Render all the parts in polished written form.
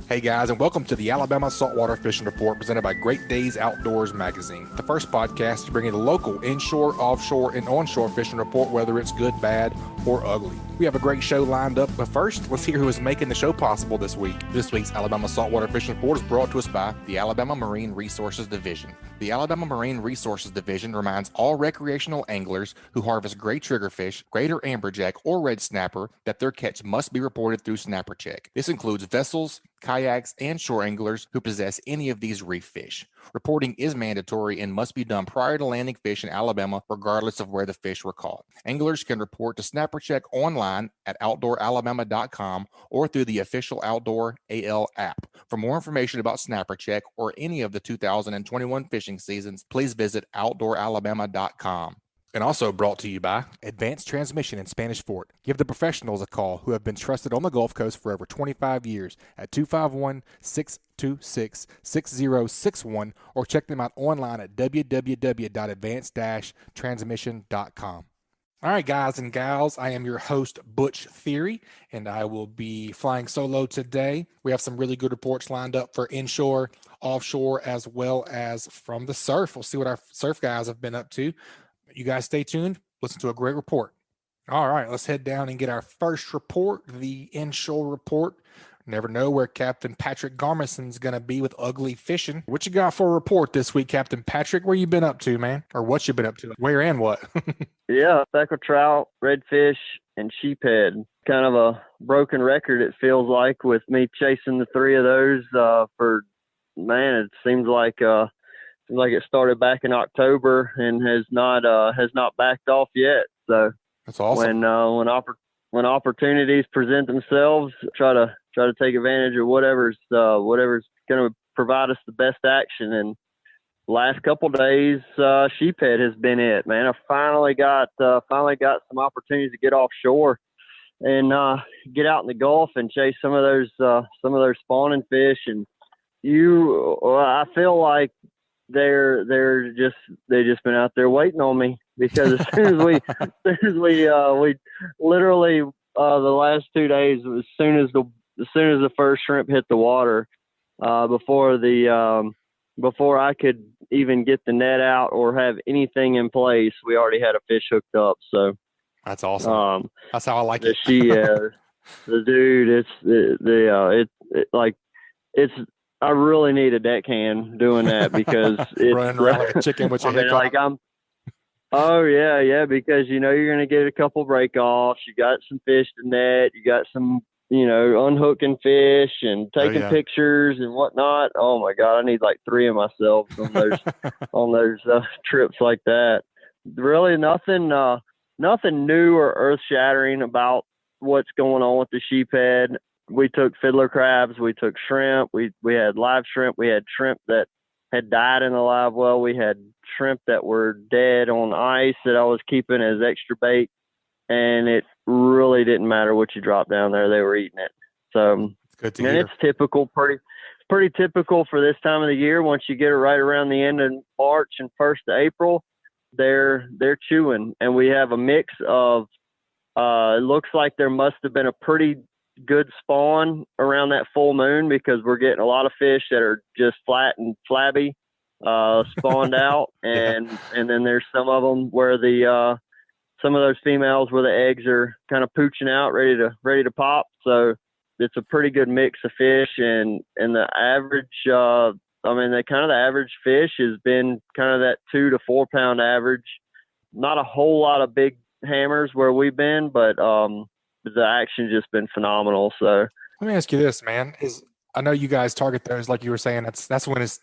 Hey guys, and welcome to the Alabama Saltwater Fishing Report presented by Great Days Outdoors Magazine, the first podcast to bring you the local inshore, offshore, and onshore fishing report, whether it's good, bad, or ugly. We have a great show lined up, but first, let's hear who is making the show possible this week. This week's Alabama Saltwater Fishing Report is brought to us by the Alabama Marine Resources Division. The Alabama Marine Resources Division reminds all recreational anglers who harvest gray triggerfish, greater amberjack, or red snapper that their catch must be reported through Snapper Check. This includes vessels, kayaks, and shore anglers who possess any of these reef fish. Reporting is mandatory and must be done prior to landing fish in Alabama, regardless of where the fish were caught. Anglers can report to Snapper Check online at OutdoorAlabama.com or through the official Outdoor AL app. For more information about Snapper Check or any of the 2021 fishing seasons, please visit OutdoorAlabama.com. And also brought to you by Advanced Transmission in Spanish Fort. Give the professionals a call who have been trusted on the Gulf Coast for over 25 years at 251-626-6061 or check them out online at www.advanced-transmission.com. All right, guys and gals, I am your host, Butch Theory, and I will be flying solo today. We have some really good reports lined up for inshore, offshore, as well as from the surf. We'll see what our surf guys have been up to. You guys stay tuned. Listen to a great report. All right, let's head down and get our first report, the inshore report. Never know where Captain Patrick Garmeson's going to be with ugly fishing. What you got for a report this week, Captain Patrick? Where you been up to, man? Or what you been up to? Where and what? Yeah, speckled trout, redfish, and sheephead. Kind of a broken record, it feels like, with me chasing the three of those it seems like it started back in October and has not backed off yet. So that's awesome. When opportunities present themselves, try to take advantage of whatever's going to provide us the best action. And last couple days, sheephead has been it, man. I finally got some opportunities to get offshore and get out in the Gulf and chase some of those spawning fish. And I feel like they just been out there waiting on me, because as soon as we literally the last 2 days, as soon as the first shrimp hit the water, before I could even get the net out or have anything in place, we already had a fish hooked up. So that's awesome. That's how I like it. The dude, I really need a deckhand doing that, because it's running around like a chicken with your head because you're going to get a couple break offs. You got some fish to net. You got some, unhooking fish and taking pictures and whatnot. Oh my God, I need like 3 of myself on those on those trips like that. Really, nothing new or earth shattering about what's going on with the sheephead. We took fiddler crabs, we took shrimp, we had live shrimp, we had shrimp that had died in the live well, we had shrimp that were dead on ice that I was keeping as extra bait, and it really didn't matter what you dropped down there, they were eating it. So it's good to hear. It's typical, pretty typical for this time of the year. Once you get it right around the end of March and 1st of April, they're chewing, and we have a mix of it looks like there must have been a pretty good spawn around that full moon, because we're getting a lot of fish that are just flat and flabby spawned out, and then there's some of them where some of those females where the eggs are kind of pooching out, ready to pop. So it's a pretty good mix of fish, and the average the average fish has been kind of that 2 to 4 pound average. Not a whole lot of big hammers where we've been, but the action just been phenomenal. So let me ask you this, man. I know you guys target those, like you were saying. That's whenever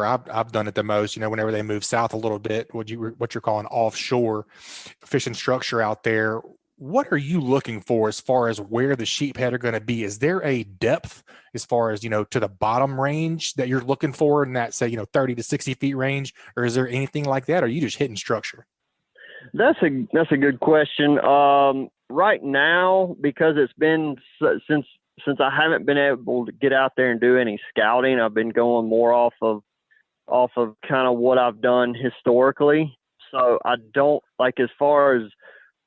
I've done it the most. Whenever they move south a little bit, what you're calling offshore fishing structure out there. What are you looking for as far as where the sheephead are going to be? Is there a depth as far as to the bottom range that you're looking for in that, say 30 to 60 feet range, or is there anything like that? Or are you just hitting structure? That's a good question. Right now, because it's been since I haven't been able to get out there and do any scouting, I've been going more off of kind of what I've done historically. So I don't, like, as far as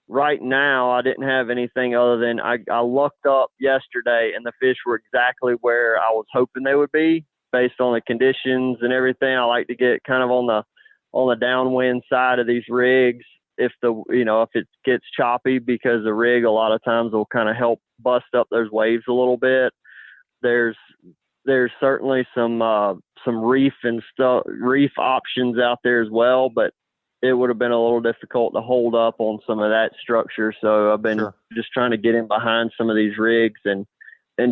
right now I didn't have anything other than I looked up yesterday and the fish were exactly where I was hoping they would be based on the conditions and everything. I like to get kind of on the downwind side of these rigs if if it gets choppy, because the rig a lot of times will kind of help bust up those waves a little bit. There's certainly some reef options out there as well, but it would have been a little difficult to hold up on some of that structure. So I've been just trying to get in behind some of these rigs and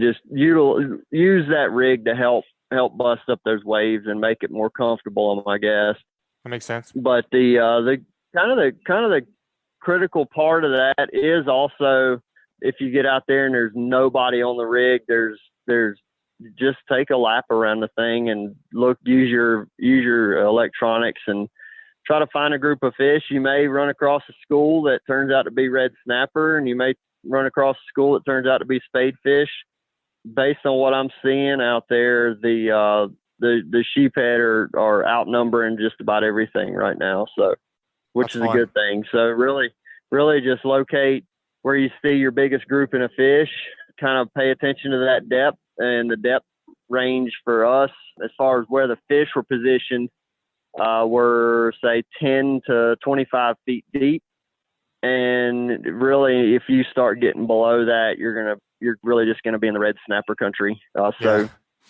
just use that rig to help bust up those waves and make it more comfortable on my guests. That makes sense. But the kind of the critical part of that is also, if you get out there and there's nobody on the rig, there's just take a lap around the thing and use your electronics and try to find a group of fish. You may run across a school that turns out to be red snapper, and you may run across a school that turns out to be spadefish. Based on what I'm seeing out there, the sheephead are outnumbering just about everything right now. So, which is a good thing. So really just locate where you see your biggest grouping of fish, kind of pay attention to that depth, and the depth range for us as far as where the fish were positioned were, say, 10 to 25 feet deep. And really, if you start getting below that, you're really just gonna be in the red snapper country.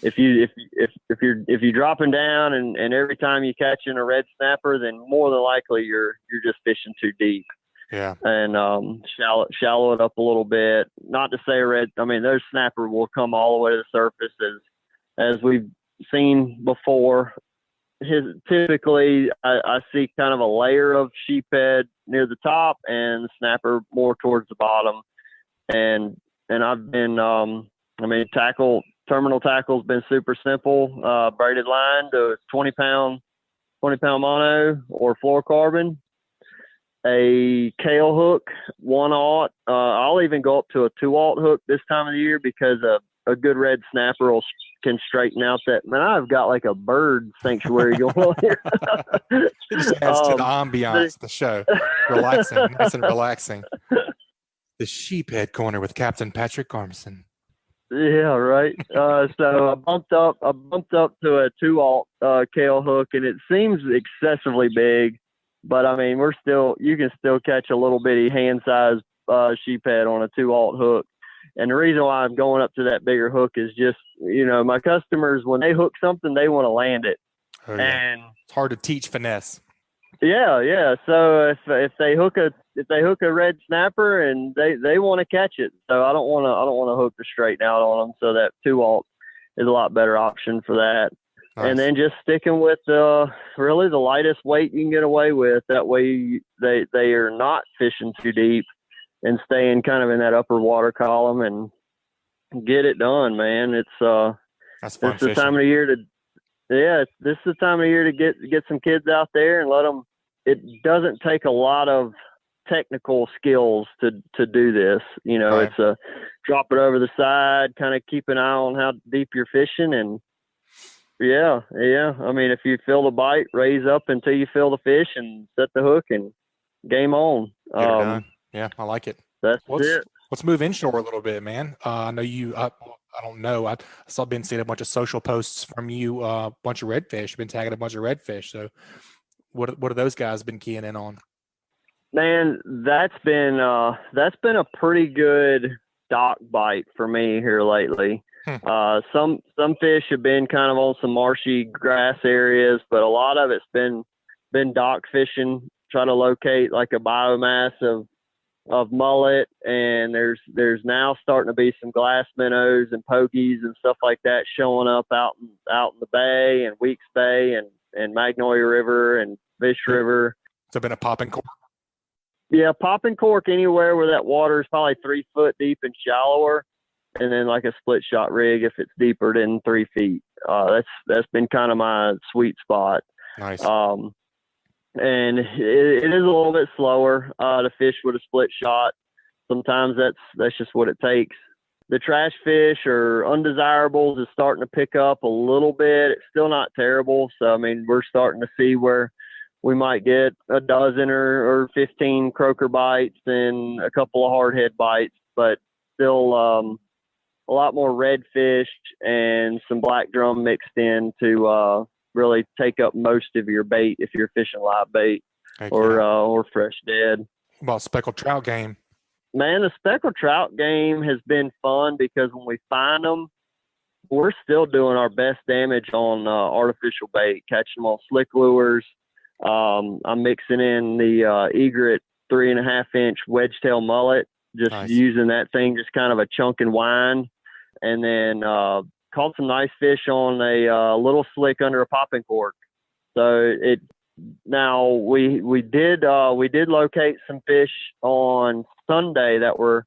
If you're dropping down and every time you catch in a red snapper, then more than likely you're just fishing too deep. Yeah. And shallow it up a little bit. Not to say those snapper will come all the way to the surface as we've seen before. Typically I see kind of a layer of sheephead near the top and snapper more towards the bottom. And I've been terminal tackle's been super simple. Braided line to 20 pound mono or fluorocarbon, a Kale hook, 1/0. I'll even go up to a 2/0 hook this time of the year, because a good red snapper can straighten out that. Man, I've got like a bird sanctuary going on here. It just adds to the ambiance of the show. Relaxing, nice and relaxing. The sheephead corner with Captain Patrick Garmeson. Yeah, right. So I bumped up to a 2/0 Kale hook, and it seems excessively big, but I mean, you can still catch a little bitty hand-sized sheephead on a 2/0 hook. And the reason why I'm going up to that bigger hook is just, my customers, when they hook something, they want to land it. Oh, yeah. And it's hard to teach finesse. Yeah. So if they hook a red snapper and they want to catch it, so I don't want to hook the straighten out on them. So that 2/0 is a lot better option for that. Nice. And then just sticking with really the lightest weight you can get away with. That way they are not fishing too deep and staying kind of in that upper water column and get it done, man. It's that's fun. This is the time of the year to get some kids out there and let them. It doesn't take a lot of technical skills to do this. Right. It's a drop it over the side, kind of keep an eye on how deep you're fishing, and yeah. I mean, if you feel the bite, raise up until you feel the fish and set the hook and game on. Get it done. Yeah, I like it. That's it. Let's move inshore a little bit, man. I know you. I don't know. I saw been seeing a bunch of social posts from you. A bunch of redfish. You've been tagging a bunch of redfish. So, what have those guys been keying in on? Man, that's been a pretty good dock bite for me here lately. Some fish have been kind of on some marshy grass areas, but a lot of it's been dock fishing. Try to locate like a biomass of mullet, and there's now starting to be some glass minnows and pokies and stuff like that showing up out in the bay and Weeks Bay and Magnolia River and Fish River. So been a popping cork? Yeah, popping cork anywhere where that water is probably 3 foot deep and shallower, and then like a split shot rig if it's deeper than 3 feet. That's been kind of my sweet spot. Nice. And it is a little bit slower to fish with a split shot. Sometimes that's just what it takes. The trash fish or undesirables is starting to pick up a little bit. It's still not terrible. So, I mean, we're starting to see where we might get a dozen or 15 croaker bites and a couple of hardhead bites, but still a lot more redfish and some black drum mixed in to really take up most of your bait if you're fishing live bait or fresh dead. What about speckled trout game? Man, the speckled trout game has been fun because when we find them, we're still doing our best damage on artificial bait, catching them on slick lures. I'm mixing in the egret 3.5-inch wedge tail mullet, just nice. Using that thing, just kind of a chunk and wind. And then caught some nice fish on a little slick under a popping cork. So now we did locate some fish on Sunday that was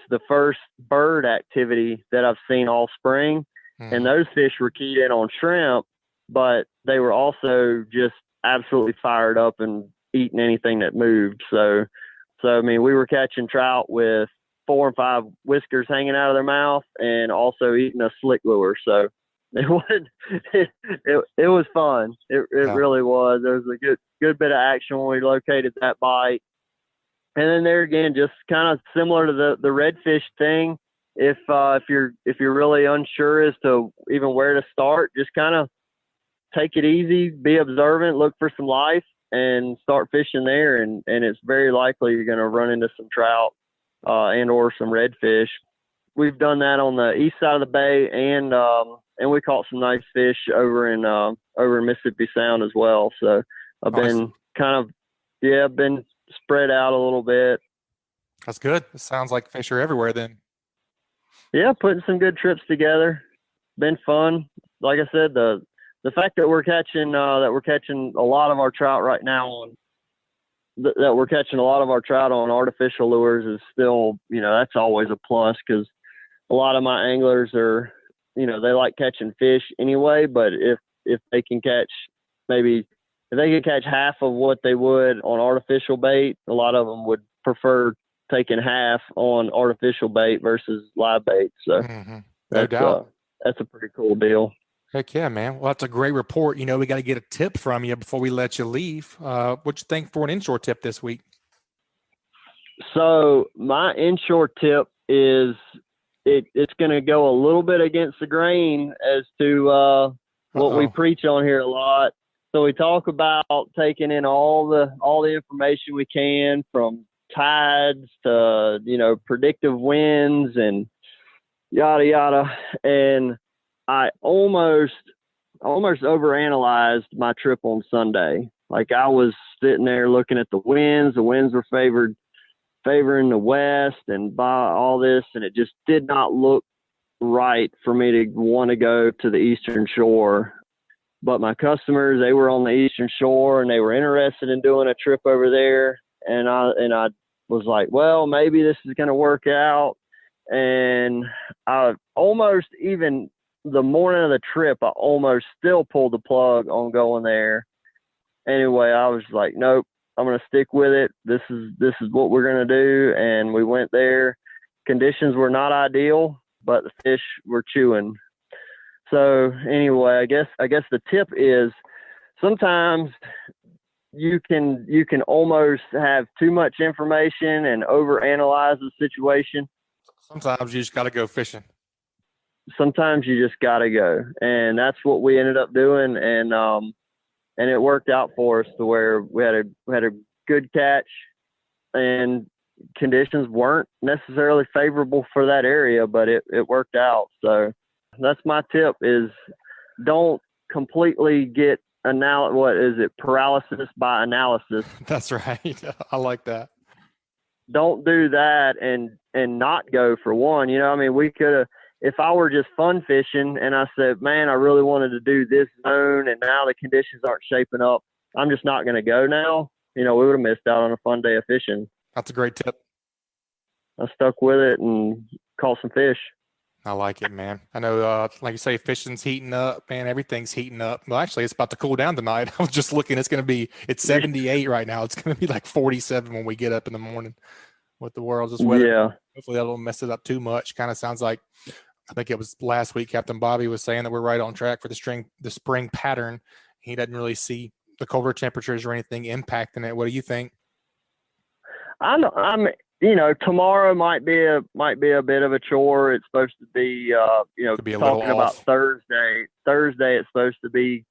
the first bird activity that I've seen all spring. And those fish were keyed in on shrimp, but they were also just absolutely fired up and eating anything that moved. So I mean, we were catching trout with 4 and 5 whiskers hanging out of their mouth and also eating a slick lure. So it was fun. It really was. There was a good bit of action when we located that bite. And then there again, just kind of similar to the redfish thing. If you're really unsure as to even where to start, just kind of take it easy, be observant, look for some life, and start fishing there. And it's very likely you're going to run into some trout and or some redfish. We've done that on the east side of the bay, and we caught some nice fish over in Mississippi Sound as well. So I've been been spread out a little bit. That's good. It sounds like fish are everywhere then. Yeah, putting some good trips together. Been fun. Like I said, the fact that we're catching a lot of our trout right now that we're catching a lot of our trout on artificial lures is still, that's always a plus, because a lot of my anglers are, they like catching fish anyway, but if they can catch half of what they would on artificial bait, a lot of them would prefer taking half on artificial bait versus live bait. So no doubt. That's a pretty cool deal. Heck yeah, man. Well, that's a great report. We got to get a tip from you before we let you leave. What you think for an inshore tip this week? So my inshore tip is it's going to go a little bit against the grain as to what we preach on here a lot. So we talk about taking in all the information we can, from tides to predictive winds and yada yada. And I almost overanalyzed my trip on Sunday. Like, I was sitting there looking at the winds. The winds were favoring the west and by all this, and it just did not look right for me to want to go to the Eastern Shore. But my customers, they were on the Eastern Shore and they were interested in doing a trip over there. And I was like, well, maybe this is going to work out. And I almost, even the morning of the trip, I almost still pulled the plug on going there. Anyway, I was like, nope, I'm going to stick with it. This is what we're going to do. And we went there. Conditions were not ideal, but the fish were chewing. So anyway, I guess the tip is sometimes you can almost have too much information and overanalyze the situation. Sometimes you just got to go fishing. Sometimes you just got to go. And that's what we ended up doing. And it worked out for us to where we had a good catch, and conditions weren't necessarily favorable for that area, but it worked out. So that's my tip, is don't completely get paralysis by analysis. That's right. I like that. Don't do that and not go for one. We could have, if I were just fun fishing and I said, man, I really wanted to do this zone and now the conditions aren't shaping up, I'm just not going to go now. We would have missed out on a fun day of fishing. That's a great tip. I stuck with it and caught some fish. I like it, man. I know, like you say, fishing's heating up, man. Everything's heating up. Well, actually, it's about to cool down tonight. I was just looking. It's 78 right now. It's going to be like 47 when we get up in the morning with the world's just weather. Yeah. Hopefully that won't mess it up too much. Kind of sounds like, I think it was last week, Captain Bobby was saying that we're right on track for the spring pattern. He doesn't really see the colder temperatures or anything impacting it? What do you think? I'm tomorrow might be a bit of a chore. It's supposed to be, Could be a talking little about off. Thursday. Thursday, it's supposed to be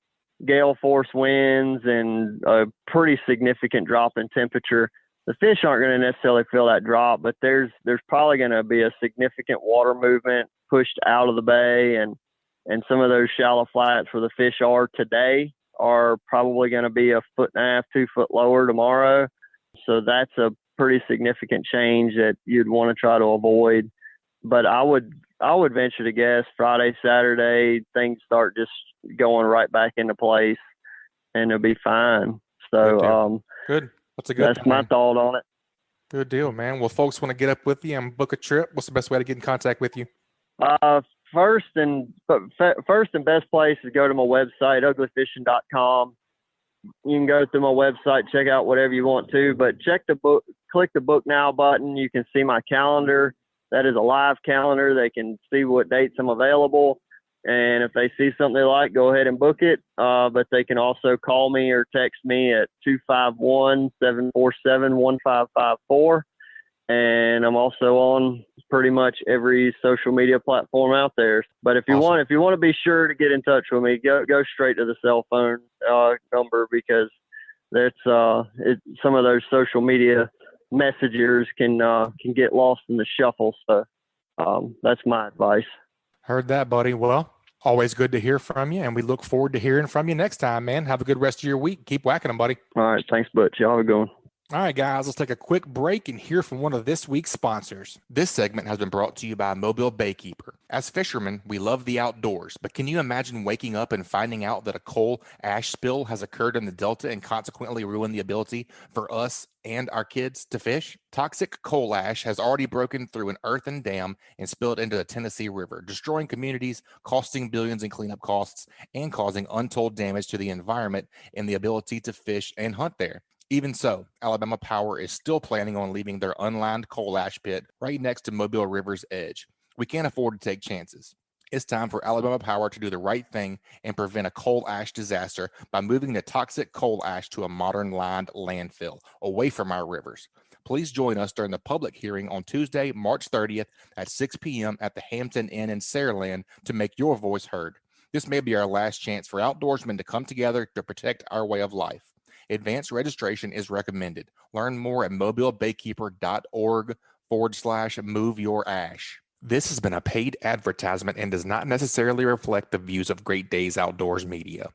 gale force winds and a pretty significant drop in temperature. The fish aren't going to necessarily feel that drop, but there's probably going to be a significant water movement pushed out of the bay, and some of those shallow flats where the fish are today are probably going to be 1.5 foot, 2 foot lower tomorrow. So that's a pretty significant change that you'd want to try to avoid. But I would venture to guess Friday, Saturday, things start just going right back into place, and it'll be fine. So good. That's my thought on it. Good deal, man. Well, folks want to get up with you and book a trip. What's the best way to get in contact with you? First and best place is go to my website, uglyfishing.com. You can go through my website, check out whatever you want to, but check the book, click the book now button. You can see my calendar. That is a live calendar. They can see what dates I'm available. And if they see something they like, go ahead and book it. But they can also call me or text me at 251-747-1554. And I'm also on pretty much every social media platform out there. But if you want to be sure to get in touch with me, go straight to the cell phone number, because that's some of those social media messengers can get lost in the shuffle. So that's my advice. Heard that, buddy. Well, always good to hear from you, and we look forward to hearing from you next time, man. Have a good rest of your week. Keep whacking them, buddy. All right. Thanks, Butch. Y'all have a good one. All right, guys, let's take a quick break and hear from one of this week's sponsors. This segment has been brought to you by Mobile Baykeeper. As fishermen, we love the outdoors, but can you imagine waking up and finding out that a coal ash spill has occurred in the Delta and consequently ruined the ability for us and our kids to fish? Toxic coal ash has already broken through an earthen dam and spilled into the Tennessee River, destroying communities, costing billions in cleanup costs, and causing untold damage to the environment and the ability to fish and hunt there. Even so, Alabama Power is still planning on leaving their unlined coal ash pit right next to Mobile River's edge. We can't afford to take chances. It's time for Alabama Power to do the right thing and prevent a coal ash disaster by moving the toxic coal ash to a modern lined landfill away from our rivers. Please join us during the public hearing on Tuesday, March 30th at 6 p.m. at the Hampton Inn in Saraland to make your voice heard. This may be our last chance for outdoorsmen to come together to protect our way of life. Advanced registration is recommended. Learn more at mobilebaykeeper.org/move-your-ash. This has been a paid advertisement and does not necessarily reflect the views of Great Days Outdoors Media.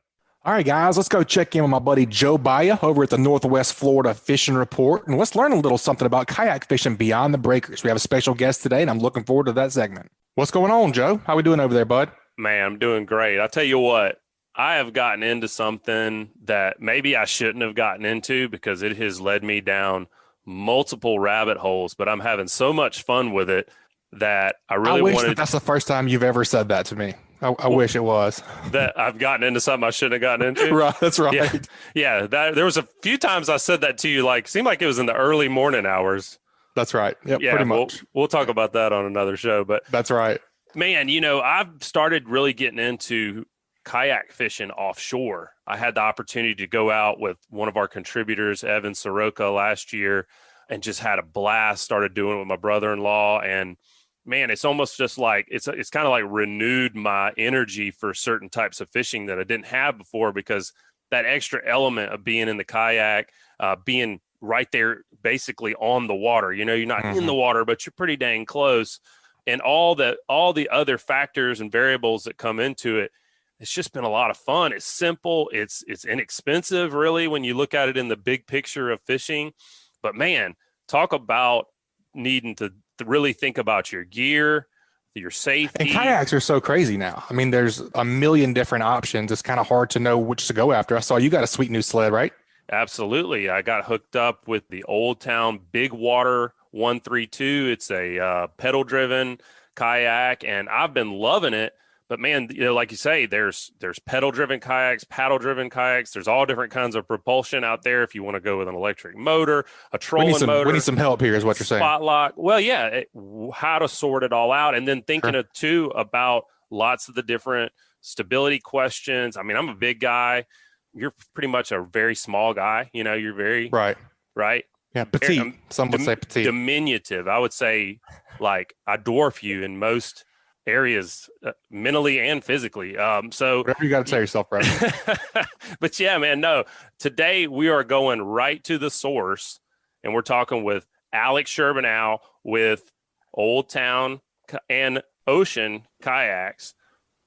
All right, guys, let's go check in with my buddy Joe Baya over at the Northwest Florida Fishing Report, and let's learn a little something about kayak fishing beyond the breakers. We have a special guest today, and I'm looking forward to that segment. What's going on, Joe? How we doing over there, bud? Man, I'm doing great. I'll tell you what. I have gotten into something that maybe I shouldn't have gotten into because it has led me down multiple rabbit holes, but I'm having so much fun with it that I really wanted. That's the first time you've ever said that to me. I wish it was. That I've gotten into something I shouldn't have gotten into. Right, that's right. Yeah. There was a few times I said that to you, seemed like it was in the early morning hours. That's right. Yep, yeah, pretty much. We'll talk about that on another show, but that's right. Man, I've started really getting into kayak fishing offshore. I had the opportunity to go out with one of our contributors, Evan Soroka, last year and just had a blast, started doing it with my brother-in-law. And man, it's almost just like, it's kind of like renewed my energy for certain types of fishing that I didn't have before, because that extra element of being in the kayak, being right there basically on the water, you're not in the water, but you're pretty dang close. And all the other factors and variables that come into it, it's just been a lot of fun. It's simple. It's inexpensive, really, when you look at it in the big picture of fishing. But man, talk about needing to really think about your gear, your safety. And kayaks are so crazy now. I mean, there's a million different options. It's kind of hard to know which to go after. I saw you got a sweet new sled, right? Absolutely. I got hooked up with the Old Town Big Water 132. It's a pedal-driven kayak, and I've been loving it. But man, like you say, there's pedal-driven kayaks, paddle-driven kayaks. There's all different kinds of propulsion out there. If you want to go with an electric motor, a trolling motor, we need some help here, is what you're saying. Spotlock. Well, yeah, how to sort it all out, and then thinking too about lots of the different stability questions. I mean, I'm a big guy. you're pretty much a very small guy. You know, you're very right. Yeah, petite. Some would say petite. Diminutive. I would say, like, I dwarf you in most areas, mentally and physically. So whatever you got to tell yourself, bro. But yeah, man, no. Today we are going right to the source, and we're talking with Alex Sherbinow with Old Town and Ocean Kayaks.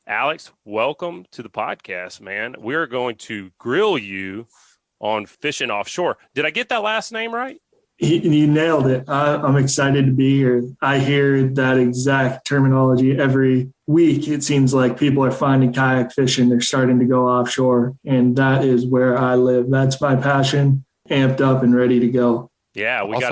Alex, welcome to the podcast, man. We're going to grill you on fishing offshore. Did I get that last name right? You nailed it. I'm excited to be here. I hear that exact terminology every week. It seems like people are finding kayak fishing. They're starting to go offshore, and that is where I live. That's my passion, amped up and ready to go. Yeah, we got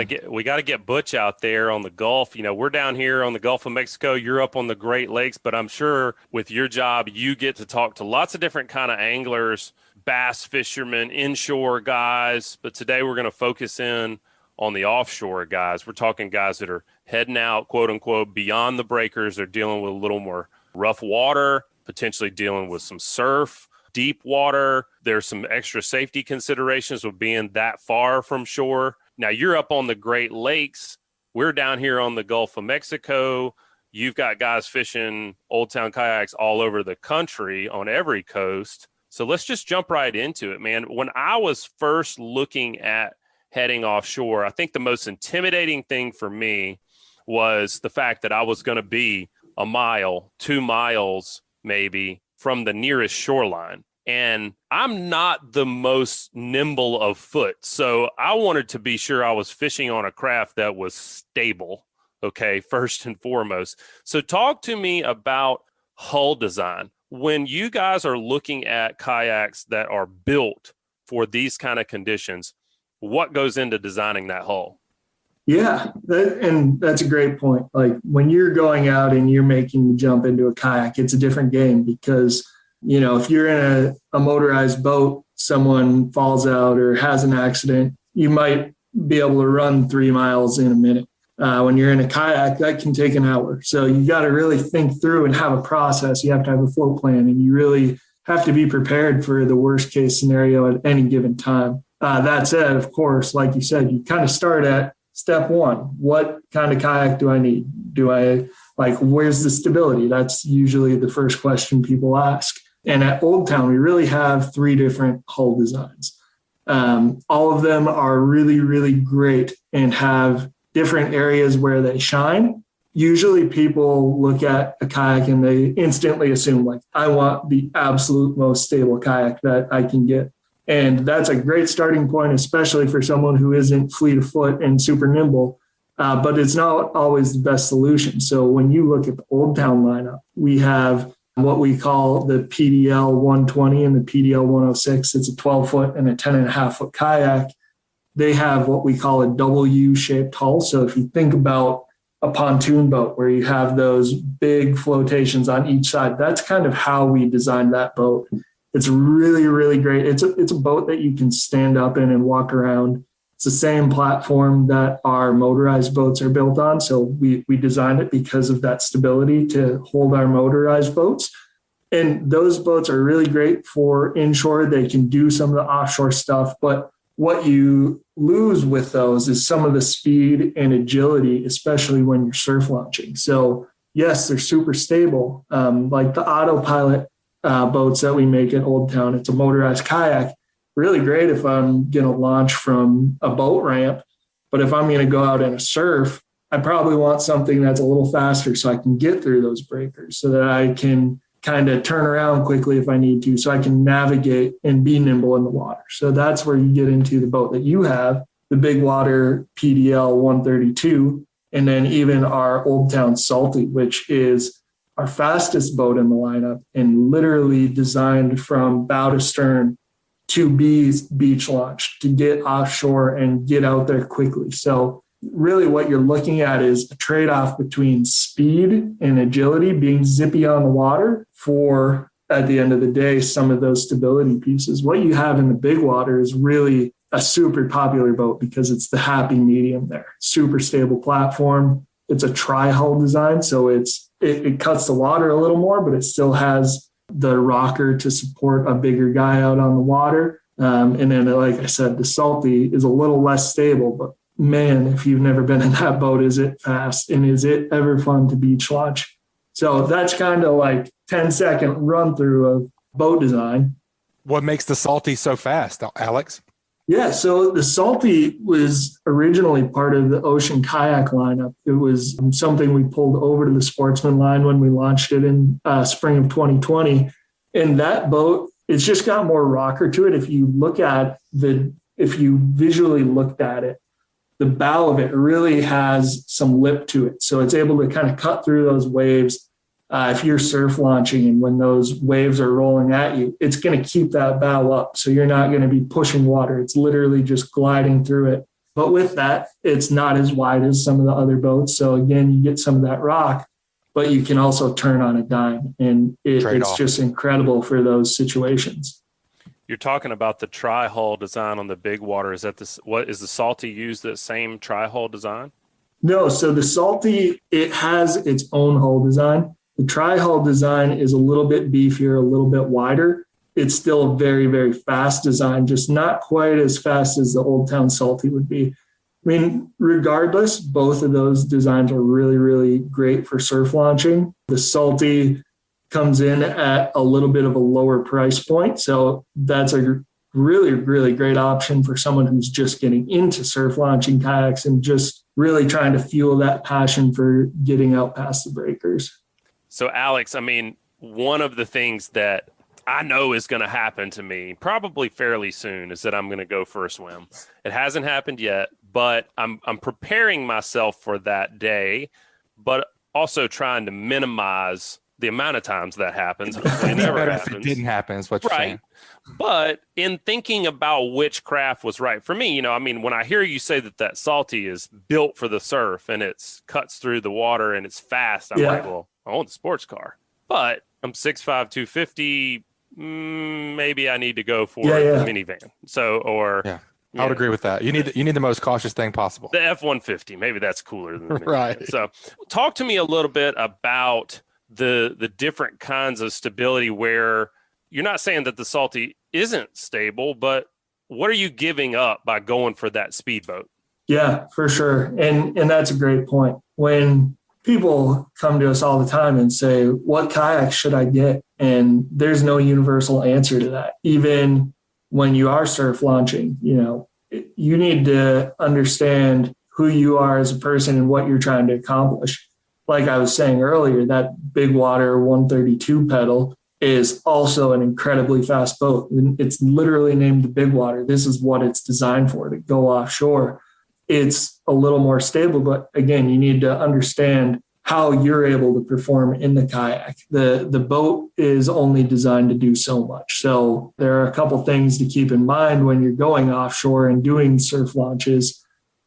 to get Butch out there on the Gulf. You know, we're down here on the Gulf of Mexico. You're up on the Great Lakes, but I'm sure with your job, you get to talk to lots of different kind of anglers, bass fishermen, inshore guys. But today we're going to focus in on the offshore guys. We're talking guys that are heading out, quote unquote, beyond the breakers. They're dealing with a little more rough water, potentially dealing with some surf, deep water. There's some extra safety considerations with being that far from shore. Now, you're up on the Great Lakes. We're down here on the Gulf of Mexico. You've got guys fishing Old Town kayaks all over the country on every coast. So let's just jump right into it, man. When I was first looking at heading offshore, I think the most intimidating thing for me was the fact that I was going to be a mile, 2 miles maybe from the nearest shoreline. And I'm not the most nimble of foot. So I wanted to be sure I was fishing on a craft that was stable. Okay, first and foremost. So talk to me about hull design. When you guys are looking at kayaks that are built for these kind of conditions, what goes into designing that hull? Yeah, and that's a great point. Like when you're going out and you're making the jump into a kayak, it's a different game because, you know, if you're in a motorized boat, someone falls out or has an accident, you might be able to run 3 miles in a minute. When you're in a kayak, that can take an hour. So you got to really think through and have a process. You have to have a float plan, and you really have to be prepared for the worst case scenario at any given time. That said, of course, like you said, you kind of start at step one. What kind of kayak do I need? Where's the stability? That's usually the first question people ask. And at Old Town, we really have 3 different hull designs. All of them are really, really great and have different areas where they shine. Usually people look at a kayak and they instantly assume, like, I want the absolute most stable kayak that I can get. And that's a great starting point, especially for someone who isn't fleet of foot and super nimble. But it's not always the best solution. So when you look at the Old Town lineup, we have what we call the PDL 120 and the PDL 106. It's a 12-foot and a 10.5-foot kayak. They have what we call a W-shaped hull. So if you think about a pontoon boat where you have those big flotations on each side, that's kind of how we designed that boat. It's really, really great. It's a boat that you can stand up in and walk around. It's the same platform that our motorized boats are built on. So we designed it because of that stability to hold our motorized boats. And those boats are really great for inshore. They can do some of the offshore stuff, but what you lose with those is some of the speed and agility, especially when you're surf launching. So yes, they're super stable. Like the autopilot boats that we make at Old Town, it's a motorized kayak, really great if I'm going to launch from a boat ramp. But if I'm going to go out in a surf, I probably want something that's a little faster so I can get through those breakers, so that I can kind of turn around quickly if I need to, so I can navigate and be nimble in the water. So that's where you get into the boat that you have, the big water PDL 132, and then even our Old Town Salty, which is our fastest boat in the lineup and literally designed from bow to stern to be beach launched, to get offshore and get out there quickly. So really what you're looking at is a trade-off between speed and agility, being zippy on the water, for, at the end of the day, some of those stability pieces. What you have in the big water is really a super popular boat because it's the happy medium there. Super stable platform. It's a tri-hull design, so it cuts the water a little more, but it still has the rocker to support a bigger guy out on the water. And then, like I said, the Salty is a little less stable, but man, if you've never been in that boat, is it fast and is it ever fun to beach launch? So that's kind of like 10-second run through of boat design. What makes the Salty so fast, Alex? Yeah, so the Salty was originally part of the Ocean Kayak lineup. It was something we pulled over to the Sportsman line when we launched it in spring of 2020. And that boat, it's just got more rocker to it. If you visually looked at it, the bow of it really has some lip to it. So it's able to kind of cut through those waves. If you're surf launching and when those waves are rolling at you, it's going to keep that bow up. So you're not going to be pushing water. It's literally just gliding through it. But with that, it's not as wide as some of the other boats. So again, you get some of that rock, but you can also turn on a dime. And it's just incredible for those situations. You're talking about the tri-hull design on the big water. Is that what is the Salty use that same tri-hull design? No. So the Salty, it has its own hull design. The tri-hull design is a little bit beefier, a little bit wider. It's still a very, very fast design, just not quite as fast as the Old Town Salty would be. I mean, regardless, both of those designs are really, really great for surf launching. The Salty comes in at a little bit of a lower price point. So that's a really, really great option for someone who's just getting into surf launching kayaks and just really trying to fuel that passion for getting out past the breakers. So, Alex, I mean, one of the things that I know is going to happen to me probably fairly soon is that I'm going to go for a swim. It hasn't happened yet, but I'm preparing myself for that day, but also trying to minimize the amount of times that happens. It never happens. If it didn't happen, is what you're saying. But in thinking about which craft was right for me, I mean, when I hear you say that Salty is built for the surf and it cuts through the water and it's fast, I'm like, well, I want the sports car. But I'm 6'5", 250. Maybe I need to go for the minivan. So, I would agree with that. You need the most cautious thing possible. The F-150. Maybe that's cooler than the minivan. Right. So, talk to me a little bit about the different kinds of stability where you're not saying that the Salty isn't stable, but what are you giving up by going for that speedboat? Yeah, for sure. And that's a great point. When people come to us all the time and say, what kayak should I get? And there's no universal answer to that. Even when you are surf launching, you need to understand who you are as a person and what you're trying to accomplish. Like I was saying earlier, that big water 132 pedal is also an incredibly fast boat. It's literally named the big water. This is what it's designed for, to go offshore. It's a little more stable, but again, you need to understand how you're able to perform in the kayak. The boat is only designed to do so much. So there are a couple things to keep in mind when you're going offshore and doing surf launches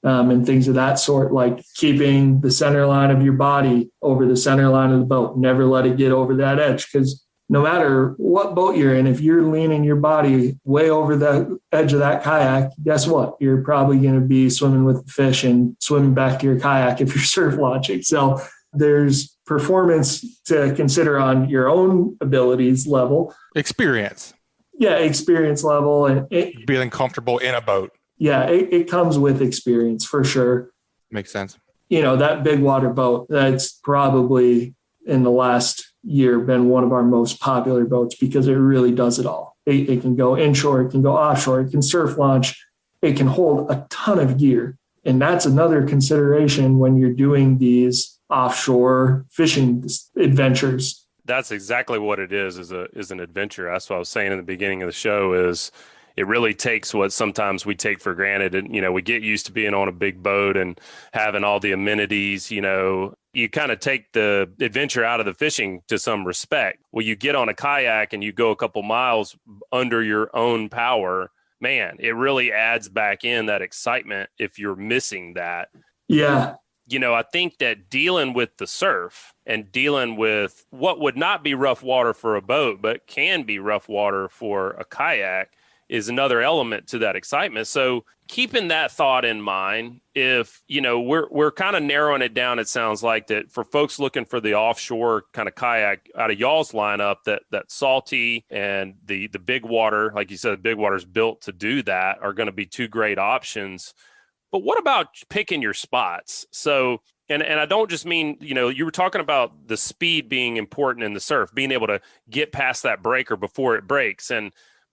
and things of that sort, like keeping the center line of your body over the center line of the boat. Never let it get over that edge, because no matter what boat you're in, if you're leaning your body way over the edge of that kayak, guess what? You're probably going to be swimming with the fish and swimming back to your kayak if you're surf launching. So there's performance to consider on your own abilities level. Experience. Yeah, experience level. And feeling comfortable in a boat. Yeah, it comes with experience for sure. Makes sense. That big water boat, that's probably in the last year been one of our most popular boats because it really does it all. It can go inshore, it can go offshore, it can surf launch, it can hold a ton of gear. And that's another consideration when you're doing these offshore fishing adventures. That's exactly what it is an adventure. That's what I was saying in the beginning of the show is it really takes what sometimes we take for granted. And, we get used to being on a big boat and having all the amenities, you kind of take the adventure out of the fishing to some respect. Well, you get on a kayak and you go a couple miles under your own power, man, it really adds back in that excitement if you're missing that. Yeah. I think that dealing with the surf and dealing with what would not be rough water for a boat, but can be rough water for a kayak is another element to that excitement. So keeping that thought in mind, if, we're kind of narrowing it down, it sounds like that for folks looking for the offshore kind of kayak out of y'all's lineup, that salty and the big water, like you said, the big water's built to do that, are going to be two great options. But what about picking your spots? So, and I don't just mean, you were talking about the speed being important in the surf, being able to get past that breaker before it breaks.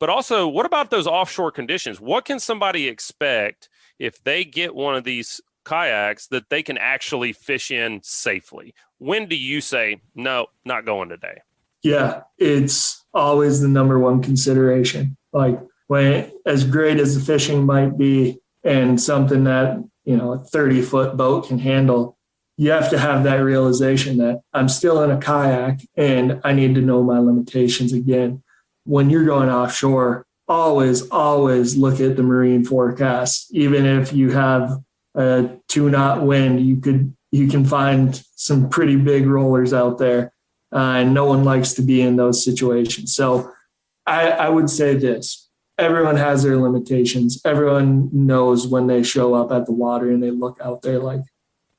But also, what about those offshore conditions? What can somebody expect if they get one of these kayaks that they can actually fish in safely? When do you say, no, not going today? Yeah, it's always the number one consideration. Like, when, as great as the fishing might be and something that, a 30-foot boat can handle, you have to have that realization that I'm still in a kayak and I need to know my limitations again. When you're going offshore, always look at the marine forecast. Even if you have a 2-knot wind, you can find some pretty big rollers out there, and no one likes to be in those situations. So I would say this: everyone has their limitations. Everyone knows when they show up at the water and they look out there like,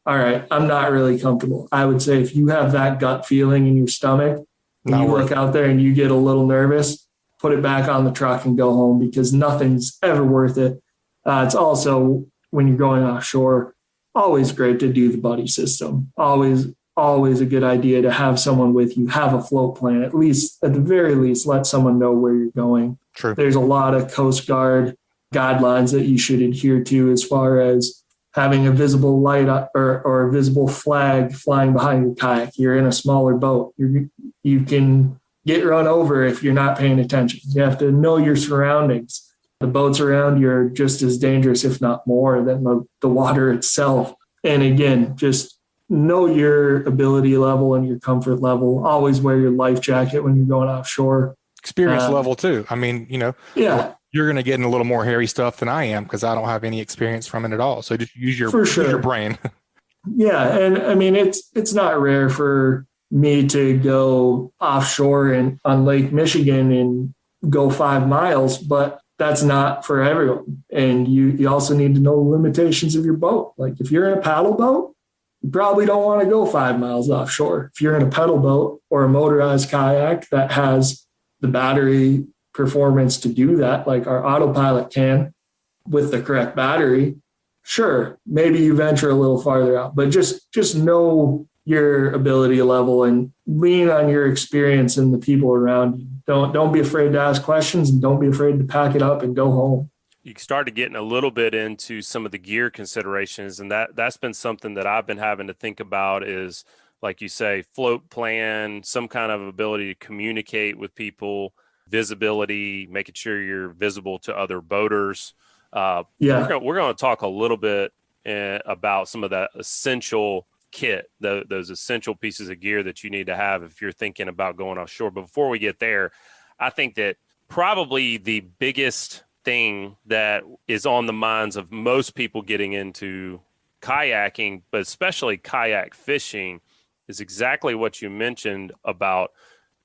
all right, I'm not really comfortable. I would say if you have that gut feeling in your stomach, and you look out there and you get a little nervous, put it back on the truck and go home, because nothing's ever worth it. It's also, when you're going offshore, always great to do the buddy system. Always a good idea to have someone with you, have a float plan, at the very least, let someone know where you're going. True. There's a lot of Coast Guard guidelines that you should adhere to as far as having a visible light or a visible flag flying behind your kayak. You're in a smaller boat. You can get run over if you're not paying attention. You have to know your surroundings. The boats around you are just as dangerous, if not more, than the water itself. And again, just know your ability level and your comfort level. Always wear your life jacket when you're going offshore. Experience level too. I mean, yeah. You're going to get in a little more hairy stuff than I am, because I don't have any experience from it at all. So just use your brain. Yeah. And I mean, it's not rare for me to go offshore and on Lake Michigan and go 5 miles, but that's not for everyone. And you also need to know the limitations of your boat. Like, if you're in a paddle boat, you probably don't want to go 5 miles offshore. If you're in a pedal boat or a motorized kayak that has the battery performance to do that, like our autopilot can with the correct battery, sure, maybe you venture a little farther out, but just know your ability level and lean on your experience and the people around you. Don't be afraid to ask questions, and don't be afraid to pack it up and go home. You started getting a little bit into some of the gear considerations, and that's been something that I've been having to think about is, like you say, float plan, some kind of ability to communicate with people, visibility, making sure you're visible to other boaters. We're going to talk a little bit about some of that essential kit, those essential pieces of gear that you need to have if you're thinking about going offshore. But before we get there, I think that probably the biggest thing that is on the minds of most people getting into kayaking, but especially kayak fishing, is exactly what you mentioned about,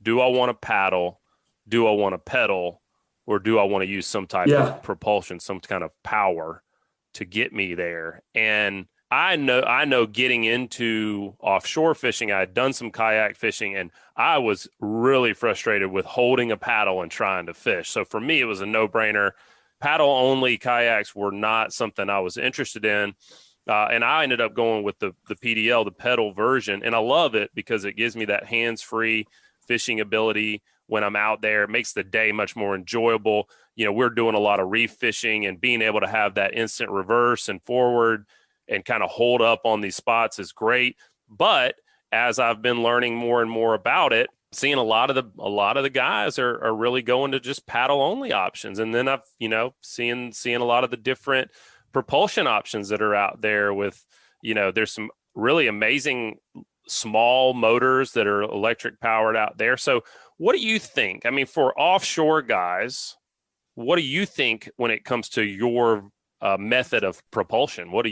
do I want to paddle? Do I want to pedal, or do I want to use some type of propulsion, some kind of power to get me there? And I know getting into offshore fishing, I had done some kayak fishing, and I was really frustrated with holding a paddle and trying to fish. So for me, it was a no-brainer. Paddle-only kayaks were not something I was interested in. And I ended up going with the PDL, the pedal version. And I love it because it gives me that hands-free fishing ability when I'm out there. It makes the day much more enjoyable. We're doing a lot of reef fishing, and being able to have that instant reverse and forward and kind of hold up on these spots is great. But as I've been learning more and more about it, seeing a lot of the guys are really going to just paddle only options. And then I've, seeing a lot of the different propulsion options that are out there with, there's some really amazing small motors that are electric powered out there. So what do you think? I mean, for offshore guys, what do you think when it comes to your method of propulsion? What are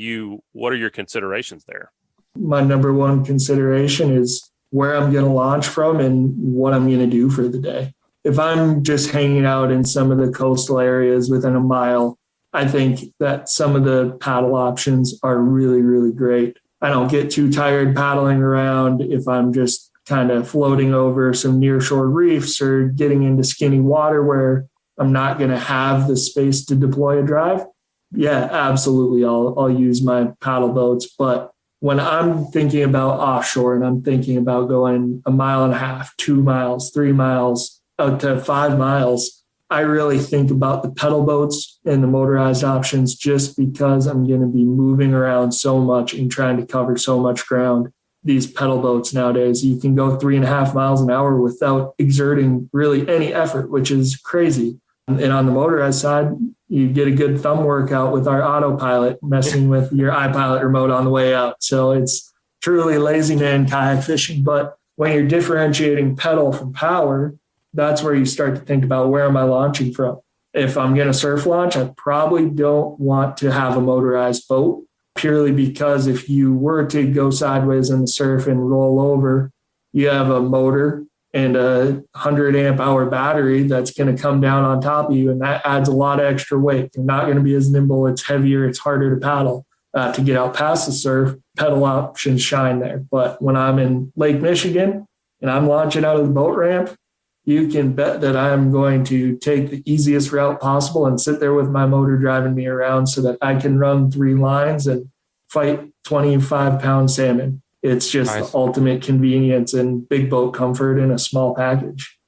your considerations there? My number one consideration is where I'm going to launch from and what I'm going to do for the day. if I'm just hanging out in some of the coastal areas within a mile, I think that some of the paddle options are really, really great. I don't get too tired paddling around if I'm just kind of floating over some nearshore reefs or getting into skinny water where I'm not going to have the space to deploy a drive. Yeah, absolutely. I'll use my paddle boats. But when I'm thinking about offshore and I'm thinking about going 1.5 miles, 2 miles, 3 miles, out to 5 miles, I really think about the pedal boats and the motorized options just because I'm going to be moving around so much and trying to cover so much ground. These pedal boats nowadays, you can go 3.5 miles an hour without exerting really any effort, which is crazy. And on the motorized side, you get a good thumb workout with our autopilot messing with your iPilot remote on the way out. So it's truly lazy man kayak fishing. But when you're differentiating pedal from power, that's where you start to think about, where am I launching from? If I'm going to surf launch, I probably don't want to have a motorized boat, purely because if you were to go sideways in the surf and roll over, you have a motor and a 100 amp hour battery that's going to come down on top of you. And that adds a lot of extra weight. You're not going to be as nimble. It's heavier. It's harder to paddle. To get out past the surf, pedal options shine there. But when I'm in Lake Michigan and I'm launching out of the boat ramp, you can bet that I'm going to take the easiest route possible and sit there with my motor driving me around so that I can run 3 lines and fight 25-pound salmon. It's just nice. The ultimate convenience and big boat comfort in a small package.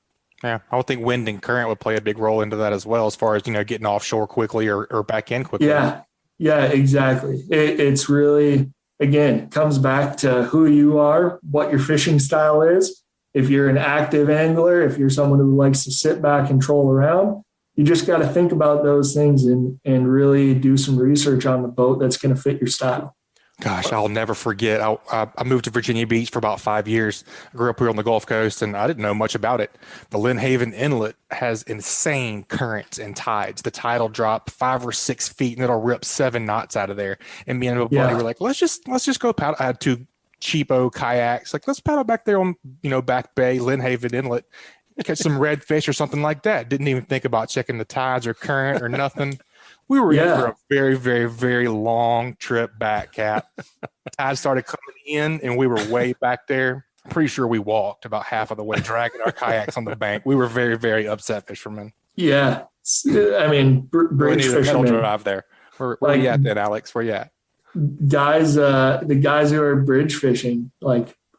Yeah, I would think wind and current would play a big role into that as well, as far as, getting offshore quickly or back in quickly. Yeah, exactly. It's really, again, it comes back to who you are, what your fishing style is. If you're an active angler, if you're someone who likes to sit back and troll around, you just got to think about those things and really do some research on the boat that's going to fit your style. Gosh, I'll never forget. I moved to Virginia Beach for about 5 years. I grew up here on the Gulf Coast, and I didn't know much about it. The Lynn Haven Inlet has insane currents and tides. The tide will drop 5 or 6 feet, and it'll rip 7 knots out of there. And me and my buddy were like, let's just go paddle. I had 2 cheapo kayaks. Like, let's paddle back there on, Back Bay, Lynn Haven Inlet, catch some redfish or something like that. Didn't even think about checking the tides or current or nothing. We were in for a very, very, very long trip back, Cap. Tide started coming in, and we were way back there. I'm pretty sure we walked about half of the way, dragging our kayaks on the bank. We were very, very upset fishermen. Yeah. I mean, bridge fishermen. Pedal drive there. Where you at then, Alex? Where you at? Guys, the guys who are bridge fishing,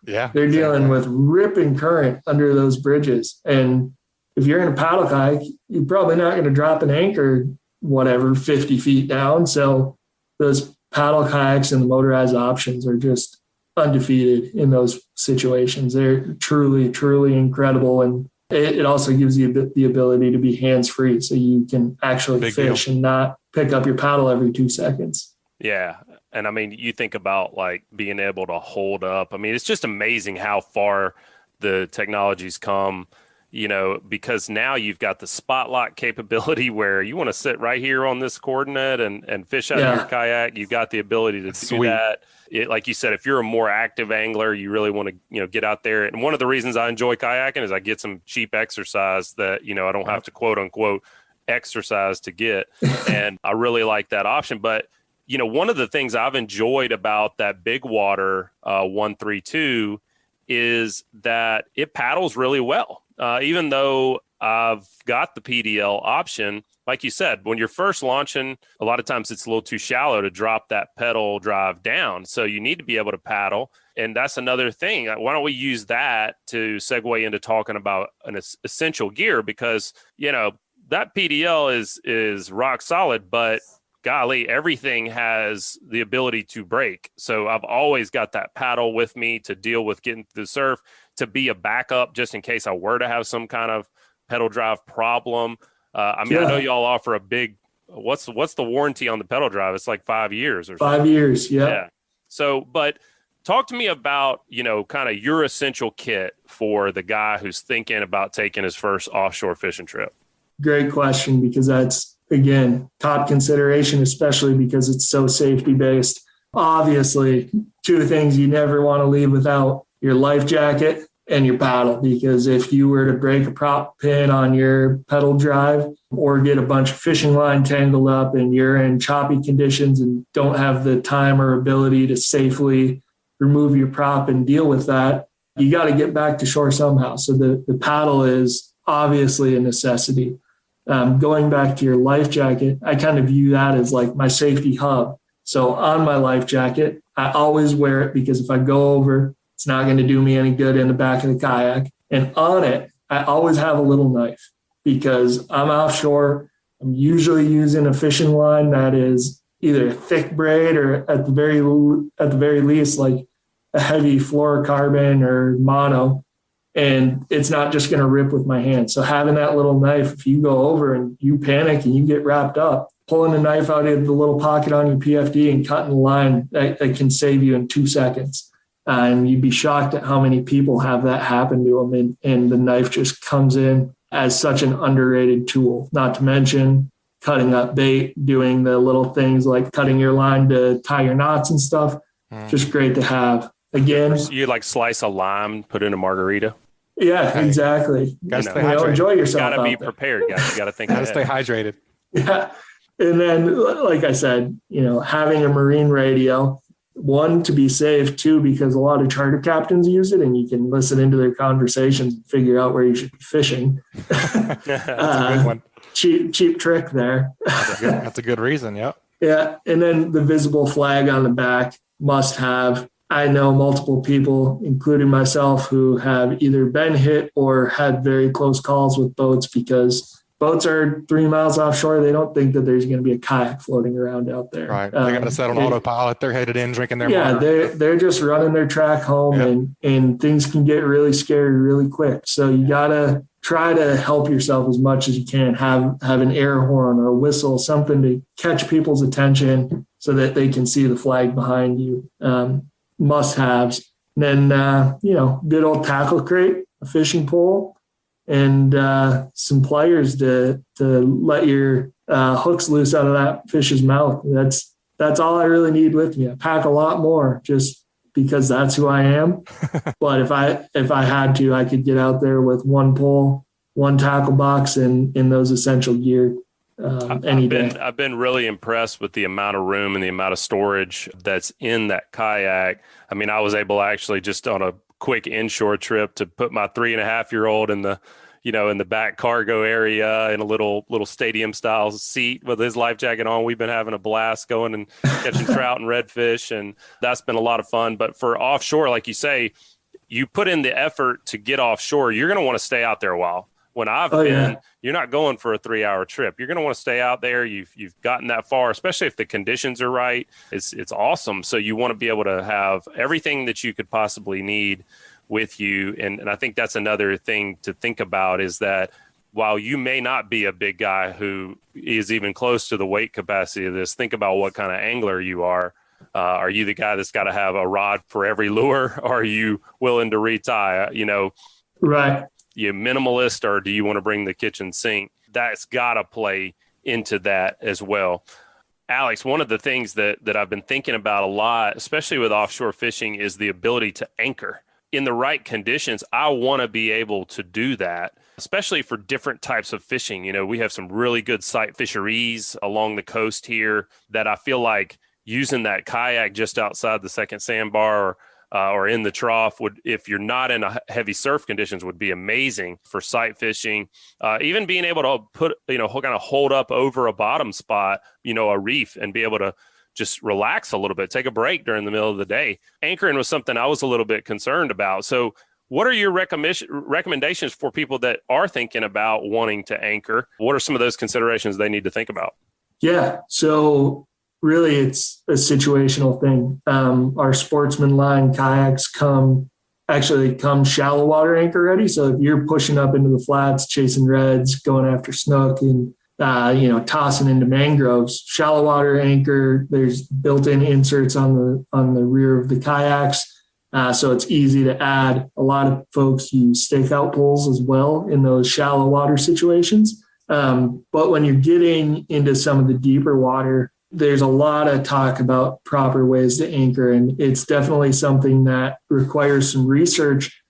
they're dealing with ripping current under those bridges. And if you're in a paddle kayak, you're probably not going to drop an anchor 50 feet down. So those paddle kayaks and the motorized options are just undefeated in those situations. They're truly, truly incredible. And it also gives you the ability to be hands-free, so you can actually fish and not pick up your paddle every 2 seconds. Yeah. And I mean, you think about being able to hold up. I mean, it's just amazing how far the technology's come. Because now you've got the spot lock capability where you want to sit right here on this coordinate and fish out of your kayak. You've got the ability to do that. Like you said, if you're a more active angler, you really want to, get out there. And one of the reasons I enjoy kayaking is I get some cheap exercise that, I don't have to quote unquote exercise to get. And I really like that option. But, one of the things I've enjoyed about that big water 132 is that it paddles really well. Even though I've got the PDL option, like you said, when you're first launching, a lot of times it's a little too shallow to drop that pedal drive down. So you need to be able to paddle. And that's another thing. Why don't we use that to segue into talking about an essential gear? Because, that PDL is rock solid, but golly, everything has the ability to break. So I've always got that paddle with me to deal with getting through the surf, to be a backup just in case I were to have some kind of pedal drive problem. I know y'all offer a big, what's the warranty on the pedal drive? It's like 5 years or 5 years. Yeah. So, but talk to me about, kind of your essential kit for the guy who's thinking about taking his first offshore fishing trip. Great question, because that's, again, top consideration, especially because it's so safety based. Obviously, 2 things you never want to leave without: your life jacket and your paddle, because if you were to break a prop pin on your pedal drive or get a bunch of fishing line tangled up and you're in choppy conditions and don't have the time or ability to safely remove your prop and deal with that, you got to get back to shore somehow. So the paddle is obviously a necessity. Going back to your life jacket, I kind of view that as like my safety hub. So on my life jacket, I always wear it because if I go over, it's not going to do me any good in the back of the kayak. And on it, I always have a little knife because I'm offshore. I'm usually using a fishing line that is either a thick braid or at the very least, like a heavy fluorocarbon or mono. And it's not just going to rip with my hand. So having that little knife, if you go over and you panic and you get wrapped up, pulling a knife out of the little pocket on your PFD and cutting the line, that can save you in 2 seconds. And you'd be shocked at how many people have that happen to them. And the knife just comes in as such an underrated tool, not to mention cutting up bait, doing the little things like cutting your line to tie your knots and stuff. Just great to have. Again, you like slice a lime, put in a margarita. Yeah, exactly. Gotta stay hydrated. Enjoy yourself. Gotta be prepared, guys. You gotta think. Gotta stay hydrated. Yeah. And then, like I said, having a marine radio, one, to be safe, two, because a lot of charter captains use it and you can listen into their conversations and figure out where you should be fishing. That's a good one. Cheap trick there. That's a good reason. Yeah. Yeah. And then the visible flag on the back, must have. I know multiple people, including myself, who have either been hit or had very close calls with boats because boats are 3 miles offshore. They don't think that there's going to be a kayak floating around out there. Right. They got to set on autopilot. They're headed in, drinking their water. They're just running their track home, and things can get really scary really quick. So you got to try to help yourself as much as you can. Have an air horn or a whistle, something to catch people's attention so that they can see the flag behind you. Must-haves. And then, good old tackle crate, a fishing pole, and some pliers to let your hooks loose out of that fish's mouth. That's all I really need with me. I pack a lot more just because that's who I am. But if I had to, I could get out there with one pole, one tackle box, and in those essential gear. I've been really impressed with the amount of room and the amount of storage that's in that kayak. I mean, I was able actually just on a quick inshore trip to put my 3.5-year-old in the back cargo area in a little stadium style seat with his life jacket on. We've been having a blast going and catching trout and redfish, and that's been a lot of fun. But for offshore, like you say, you put in the effort to get offshore, you're going to want to stay out there a while. When I've been, you're not going for a 3-hour trip. You're going to want to stay out there. You've gotten that far, especially if the conditions are right. It's awesome. So you want to be able to have everything that you could possibly need with you. And I think that's another thing to think about is that while you may not be a big guy who is even close to the weight capacity of this, think about what kind of angler you are. Are you the guy that's got to have a rod for every lure? Or are you willing to retie? Right. You minimalist, or do you want to bring the kitchen sink? That's got to play into that as well. Alex, one of the things that I've been thinking about a lot, especially with offshore fishing, is the ability to anchor. In the right conditions, I want to be able to do that, especially for different types of fishing. We have some really good sight fisheries along the coast here that I feel like using that kayak just outside the second sandbar or in the trough would, if you're not in a heavy surf conditions, would be amazing for sight fishing. Even being able to put, kind of hold up over a bottom spot, a reef, and be able to just relax a little bit, take a break during the middle of the day. Anchoring was something I was a little bit concerned about. So what are your recommendations for people that are thinking about wanting to anchor? What are some of those considerations they need to think about? Yeah. So really, it's a situational thing. Our sportsman line kayaks come shallow water anchor ready. So if you're pushing up into the flats, chasing reds, going after snook, and tossing into mangroves, shallow water anchor, there's built-in inserts on the rear of the kayaks. So it's easy to add. A lot of folks use stakeout poles as well in those shallow water situations. But when you're getting into some of the deeper water, there's a lot of talk about proper ways to anchor, and it's definitely something that requires some research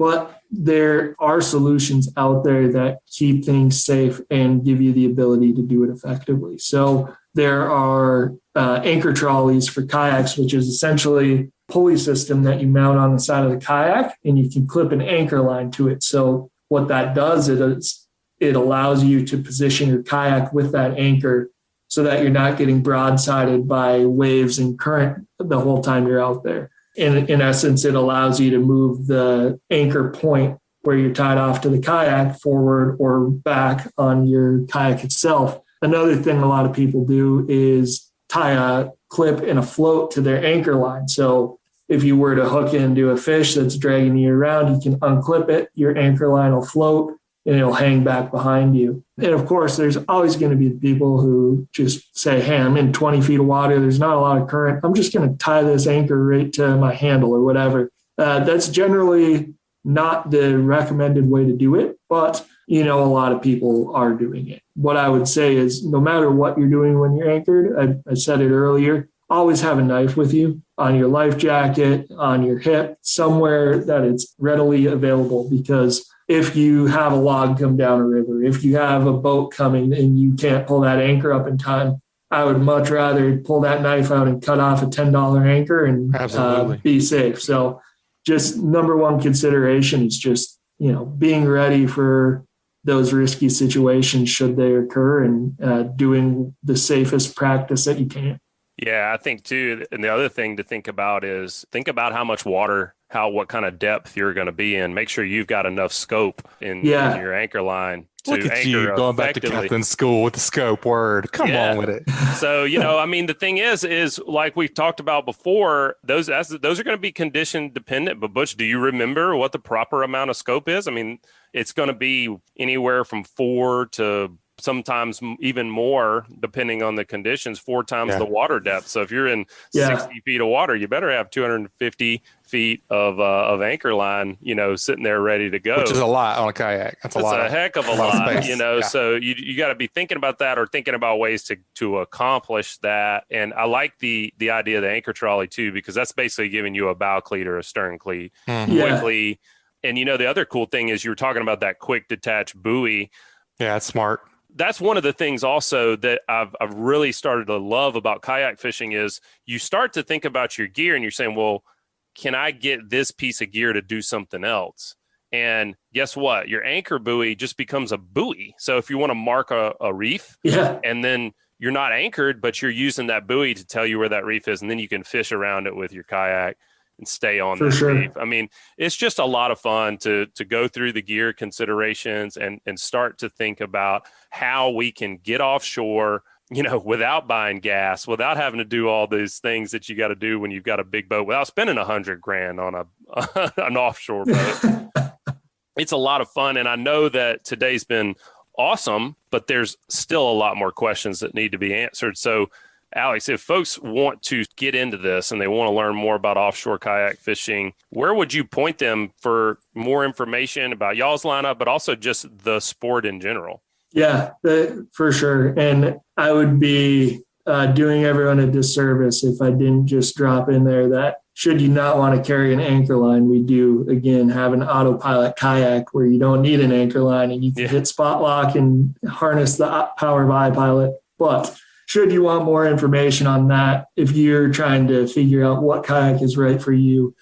but there are solutions out there that keep things safe and give you the ability to do it effectively. So there are anchor trolleys for kayaks, which is essentially a pulley system that you mount on the side of the kayak, and you can clip an anchor line to it. So what that does is it allows you to position your kayak with that anchor so that you're not getting broadsided by waves and current the whole time you're out there. In essence, it allows you to move the anchor point where you're tied off to the kayak forward or back on your kayak itself. Another thing a lot of people do is tie a clip and a float to their anchor line. So if you were to hook into a fish that's dragging you around, you can unclip it, your anchor line will float, and it'll hang back behind you. And of course, there's always going to be people who just say, hey, I'm in 20 feet of water. There's not a lot of current. I'm just going to tie this anchor right to my handle or whatever. That's generally not the recommended way to do it, but a lot of people are doing it. What I would say is no matter what you're doing when you're anchored, I said it earlier, always have a knife with you on your life jacket, on your hip, somewhere that it's readily available, because if you have a log come down a river, if you have a boat coming and you can't pull that anchor up in time, I would much rather pull that knife out and cut off a $10 anchor and be safe. So just number one consideration is just, being ready for those risky situations should they occur, and doing the safest practice that you can. Yeah, I think too. And the other thing to think about is think about how much water, what kind of depth you're going to be in. Make sure you've got enough scope in your anchor line. Look at you going back to captain school with the scope word. Come on with it. So, the thing is like we've talked about before, those are going to be condition dependent. But Butch, do you remember what the proper amount of scope is? I mean, it's going to be anywhere from 4 to sometimes even more, depending on the conditions, 4 times the water depth. So if you're in 60 feet of water, you better have 250 feet of anchor line, sitting there ready to go. Which is a lot on a kayak. That's a heck of a lot, So you got to be thinking about that, or thinking about ways to accomplish that. And I like the idea of the anchor trolley too, because that's basically giving you a bow cleat or a stern cleat quickly. And the other cool thing is you were talking about that quick detach buoy. Yeah, that's smart. That's one of the things also that I've really started to love about kayak fishing is you start to think about your gear and you're saying, well, can I get this piece of gear to do something else? And guess what? Your anchor buoy just becomes a buoy. So if you want to mark a reef and then you're not anchored, but you're using that buoy to tell you where that reef is, and then you can fish around it with your kayak and stay on that reef. I mean, it's just a lot of fun to go through the gear considerations and start to think about how we can get offshore, without buying gas, without having to do all these things that you got to do when you've got a big boat, without spending $100,000 on an offshore boat. It's a lot of fun. And I know that today's been awesome, but there's still a lot more questions that need to be answered. So Alex, if folks want to get into this and they want to learn more about offshore kayak fishing, where would you point them for more information about y'all's lineup, but also just the sport in general? Yeah, for sure. And I would be doing everyone a disservice if I didn't just drop in there that should you not want to carry an anchor line, we do, again, have an autopilot kayak where you don't need an anchor line and you can hit spot lock and harness the power of iPilot. But should you want more information on that, if you're trying to figure out what kayak is right for you,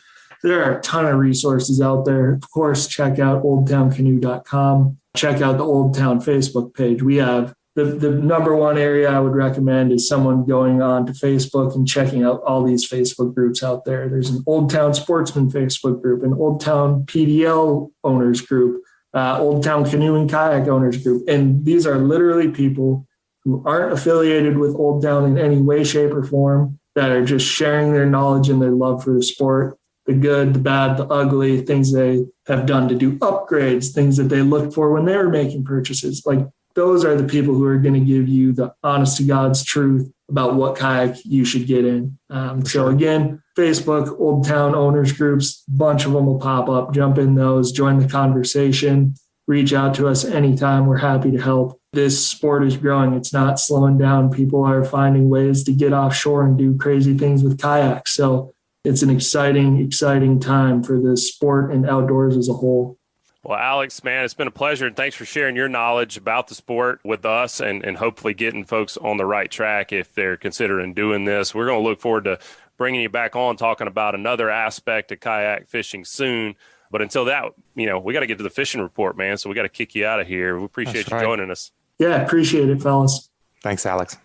there are a ton of resources out there. Of course, check out oldtowncanoe.com. Check out the Old Town Facebook page. We have the number one area I would recommend is someone going on to Facebook and checking out all these Facebook groups out there. There's an Old Town Sportsman Facebook group, an Old Town PDL owners group, Old Town Canoe and Kayak owners group. And these are literally people who aren't affiliated with Old Town in any way, shape, or form, that are just sharing their knowledge and their love for the sport, the good, the bad, the ugly, things they have done to do upgrades, things that they looked for when they were making purchases. Like, those are the people who are going to give you the honest to God's truth about what kayak you should get in. So again, Facebook, Old Town owners groups, a bunch of them will pop up. Jump in those, join the conversation, reach out to us anytime. We're happy to help. This sport is growing. It's not slowing down. People are finding ways to get offshore and do crazy things with kayaks. So it's an exciting time for the sport and outdoors as a whole. Well, Alex, man, it's been a pleasure, and thanks for sharing your knowledge about the sport with us and hopefully getting folks on the right track if they're considering doing this. We're going to look forward to bringing you back on talking about another aspect of kayak fishing soon. But until that, we got to get to the fishing report, man, so we got to kick you out of here. We appreciate you joining us. Yeah, appreciate it, fellas. Thanks, Alex.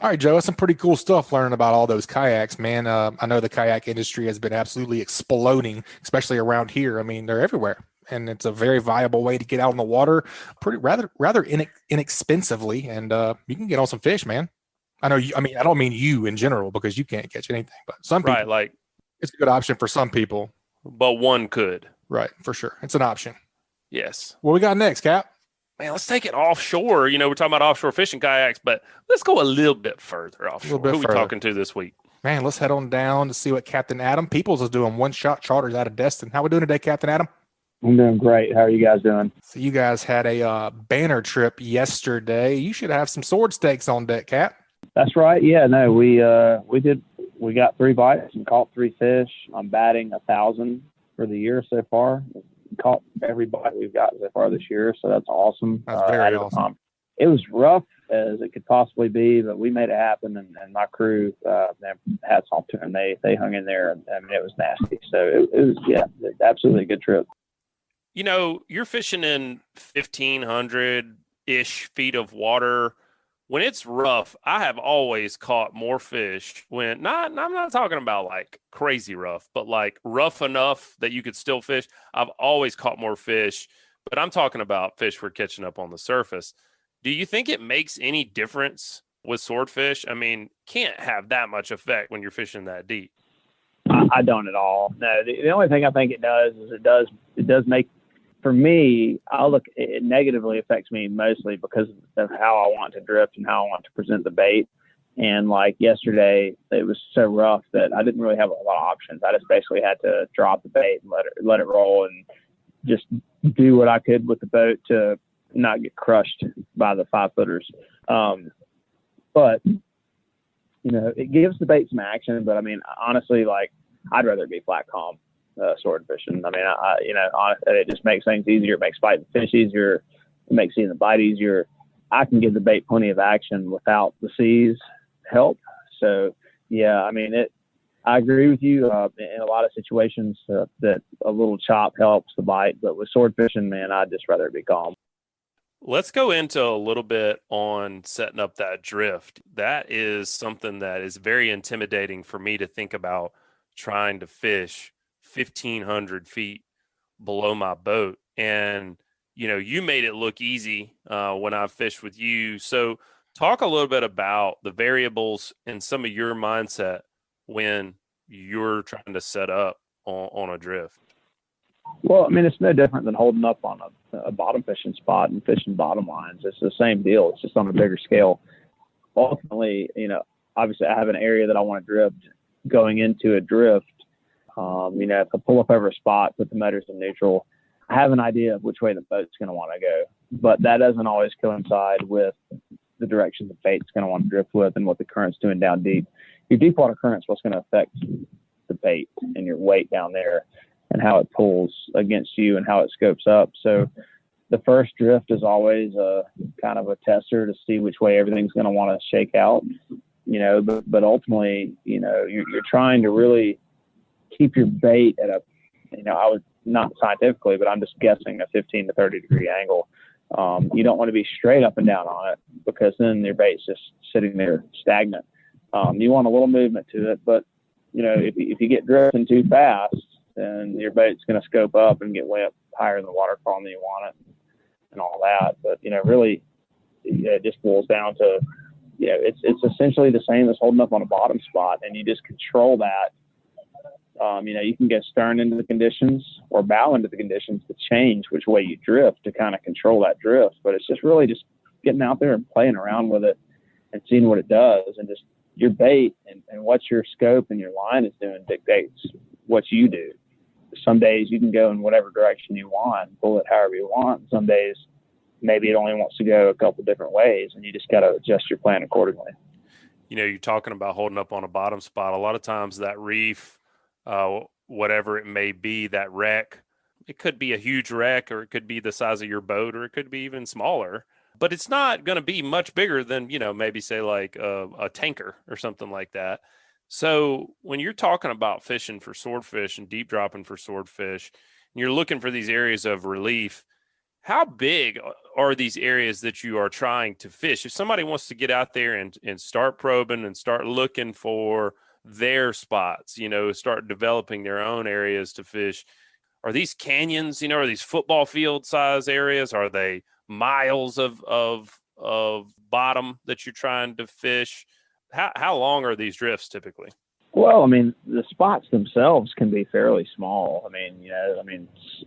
All right, Joe, that's some pretty cool stuff learning about all those kayaks, man. I know the kayak industry has been absolutely exploding, especially around here. I mean, they're everywhere, and it's a very viable way to get out on the water rather inexpensively, and you can get on some fish, man. I don't mean you in general because you can't catch anything, but some people, right, it's a good option for some people. But one could. Right, for sure. It's an option. Yes. What we got next, Cap? Man, let's take it offshore. We're talking about offshore fishing kayaks, but let's go a little bit further offshore. Who are we talking to this week? Man, let's head on down to see what Captain Adam Peeples is doing. One-shot charters out of Destin. How we doing today, Captain Adam? I'm doing great. How are you guys doing? So you guys had a banner trip yesterday. You should have some sword stakes on deck, Cap. That's right. Yeah, no, we did. We got 3 bites and caught 3 fish. I'm batting 1,000 for the year so far. Caught every bite we've got so far this year, so that's awesome. That's very awesome. It was rough as it could possibly be, but we made it happen, and my crew, hats off to them. They hung in there, and I mean, it was nasty. So it was absolutely a good trip. You're fishing in 1,500-ish feet of water. When it's rough, I have always caught more fish I'm not talking about like crazy rough, but like rough enough that you could still fish. I've always caught more fish, but I'm talking about fish we're catching up on the surface. Do you think it makes any difference with swordfish? I mean, can't have that much effect when you're fishing that deep. I don't at all. No, the only thing I think it does is it does make, for me, it negatively affects me mostly because of how I want to drift and how I want to present the bait. And like yesterday, it was so rough that I didn't really have a lot of options. I just basically had to drop the bait and let it roll and just do what I could with the boat to not get crushed by the 5-footers. But it gives the bait some action. But I mean, honestly, like I'd rather it be flat calm. Sword fishing. I mean, honestly, it just makes things easier. It makes fighting fish easier. It makes seeing the bite easier. I can give the bait plenty of action without the seas help. So, yeah, I mean, I agree with you in a lot of situations that a little chop helps the bite. But with sword fishing, man, I'd just rather it be calm. Let's go into a little bit on setting up that drift. That is something that is very intimidating for me to think about trying to fish 1,500 feet below my boat. And, you made it look easy when I fished with you. So talk a little bit about the variables and some of your mindset when you're trying to set up on a drift. Well, I mean, it's no different than holding up on a bottom fishing spot and fishing bottom lines. It's the same deal. It's just on a bigger scale. Ultimately, obviously I have an area that I want to drift going into a drift. If I pull up over a spot, put the motors in neutral, I have an idea of which way the boat's going to want to go. But that doesn't always coincide with the direction the bait's going to want to drift with and what the current's doing down deep. Your deep water current's what's going to affect the bait and your weight down there and how it pulls against you and how it scopes up. So the first drift is always a kind of a tester to see which way everything's going to want to shake out, but ultimately, you're trying to really keep your bait at I would not scientifically, but I'm just guessing a 15 to 30 degree angle. You don't want to be straight up and down on it because then your bait's just sitting there stagnant. You want a little movement to it, but if you get drifting too fast, then your bait's going to scope up and get way up higher in the water column than you want it and all that. But, really, it just boils down to, it's essentially the same as holding up on a bottom spot, and you just control that. You can get stern into the conditions or bow into the conditions to change which way you drift to kind of control that drift. But it's just really just getting out there and playing around with it and seeing what it does. And just your bait and what your scope and your line is doing dictates what you do. Some days you can go in whatever direction you want, pull it however you want. Some days maybe it only wants to go a couple different ways, and you just got to adjust your plan accordingly. You're talking about holding up on a bottom spot. A lot of times that reef whatever it may be, that wreck. It could be a huge wreck, or it could be the size of your boat, or it could be even smaller. But it's not going to be much bigger than, maybe say like a tanker or something like that. So when you're talking about fishing for swordfish and deep dropping for swordfish, and you're looking for these areas of relief, how big are these areas that you are trying to fish? If somebody wants to get out there and start probing and start looking for their spots, start developing their own areas to fish, are these canyons, are these football field size areas? Are they miles of bottom that you're trying to fish? How long are these drifts typically? Well, I mean, the spots themselves can be fairly small.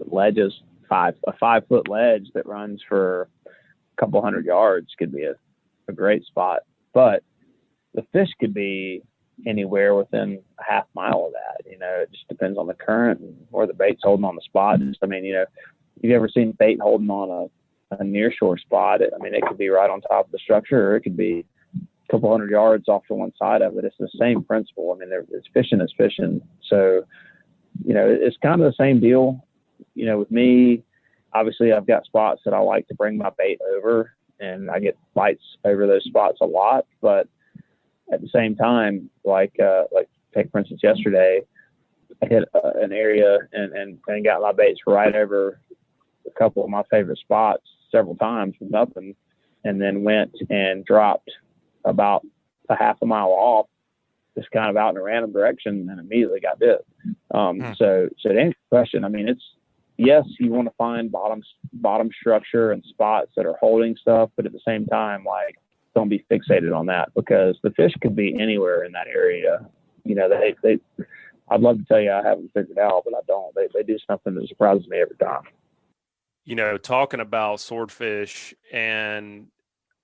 Ledges, a 5-foot ledge that runs for a couple hundred yards could be a great spot, but the fish could be anywhere within a half mile of that. It just depends on the current and where the bait's holding on the spot. You've ever seen bait holding on a near shore spot? It could be right on top of the structure, or it could be a couple hundred yards off to one side of it. It's the same principle. It's fishing is fishing. So, it's kind of the same deal. With me, obviously I've got spots that I like to bring my bait over, and I get bites over those spots a lot. But at the same time, like take for instance yesterday, I hit an area and got my baits right over a couple of my favorite spots several times with nothing, and then went and dropped about a half a mile off, just kind of out in a random direction, and immediately got bit. So to answer the question, it's, yes, you want to find bottom structure and spots that are holding stuff, but at the same time, don't be fixated on that, because the fish could be anywhere in that area. I'd love to tell you I haven't figured it out, but I don't. They do something that surprises me every time. Talking about swordfish, and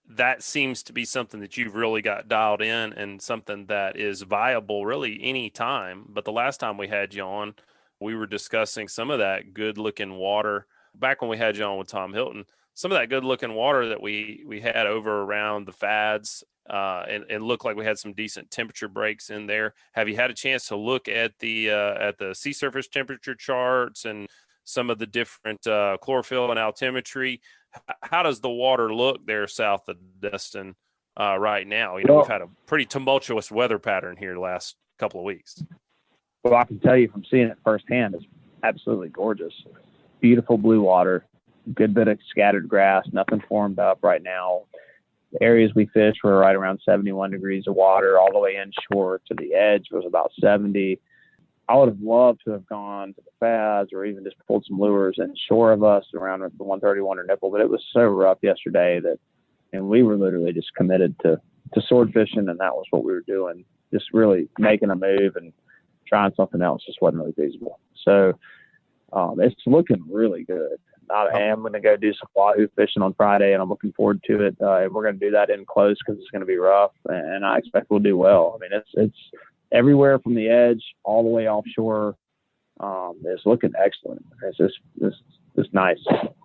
that seems to be something that you've really got dialed in, and something that is viable really any time. But the last time we had you on, we were discussing some of that good looking water back when we had you on with Tom Hilton, some of that good looking water that we had over around the fads, and looked like we had some decent temperature breaks in there. Have you had a chance to look at the sea surface temperature charts and some of the different chlorophyll and altimetry? How does the water look there south of Destin right now? We've had a pretty tumultuous weather pattern here the last couple of weeks. Well, I can tell you from seeing it firsthand, it's absolutely gorgeous. Beautiful blue water, good bit of scattered grass, nothing formed up right now. The areas we fished were right around 71 degrees of water, all the way inshore to the edge was about 70. I would have loved to have gone to the fads, or even just pulled some lures inshore of us around the 131 or nipple, but it was so rough yesterday and we were literally just committed to sword fishing, and that was what we were doing. Just really making a move, and trying something else just wasn't really feasible. So it's looking really good. I am going to go do some wahoo fishing on Friday, and I'm looking forward to it. And we're going to do that in close because it's going to be rough, and I expect we'll do well. It's everywhere from the edge all the way offshore. It's looking excellent. It's nice. All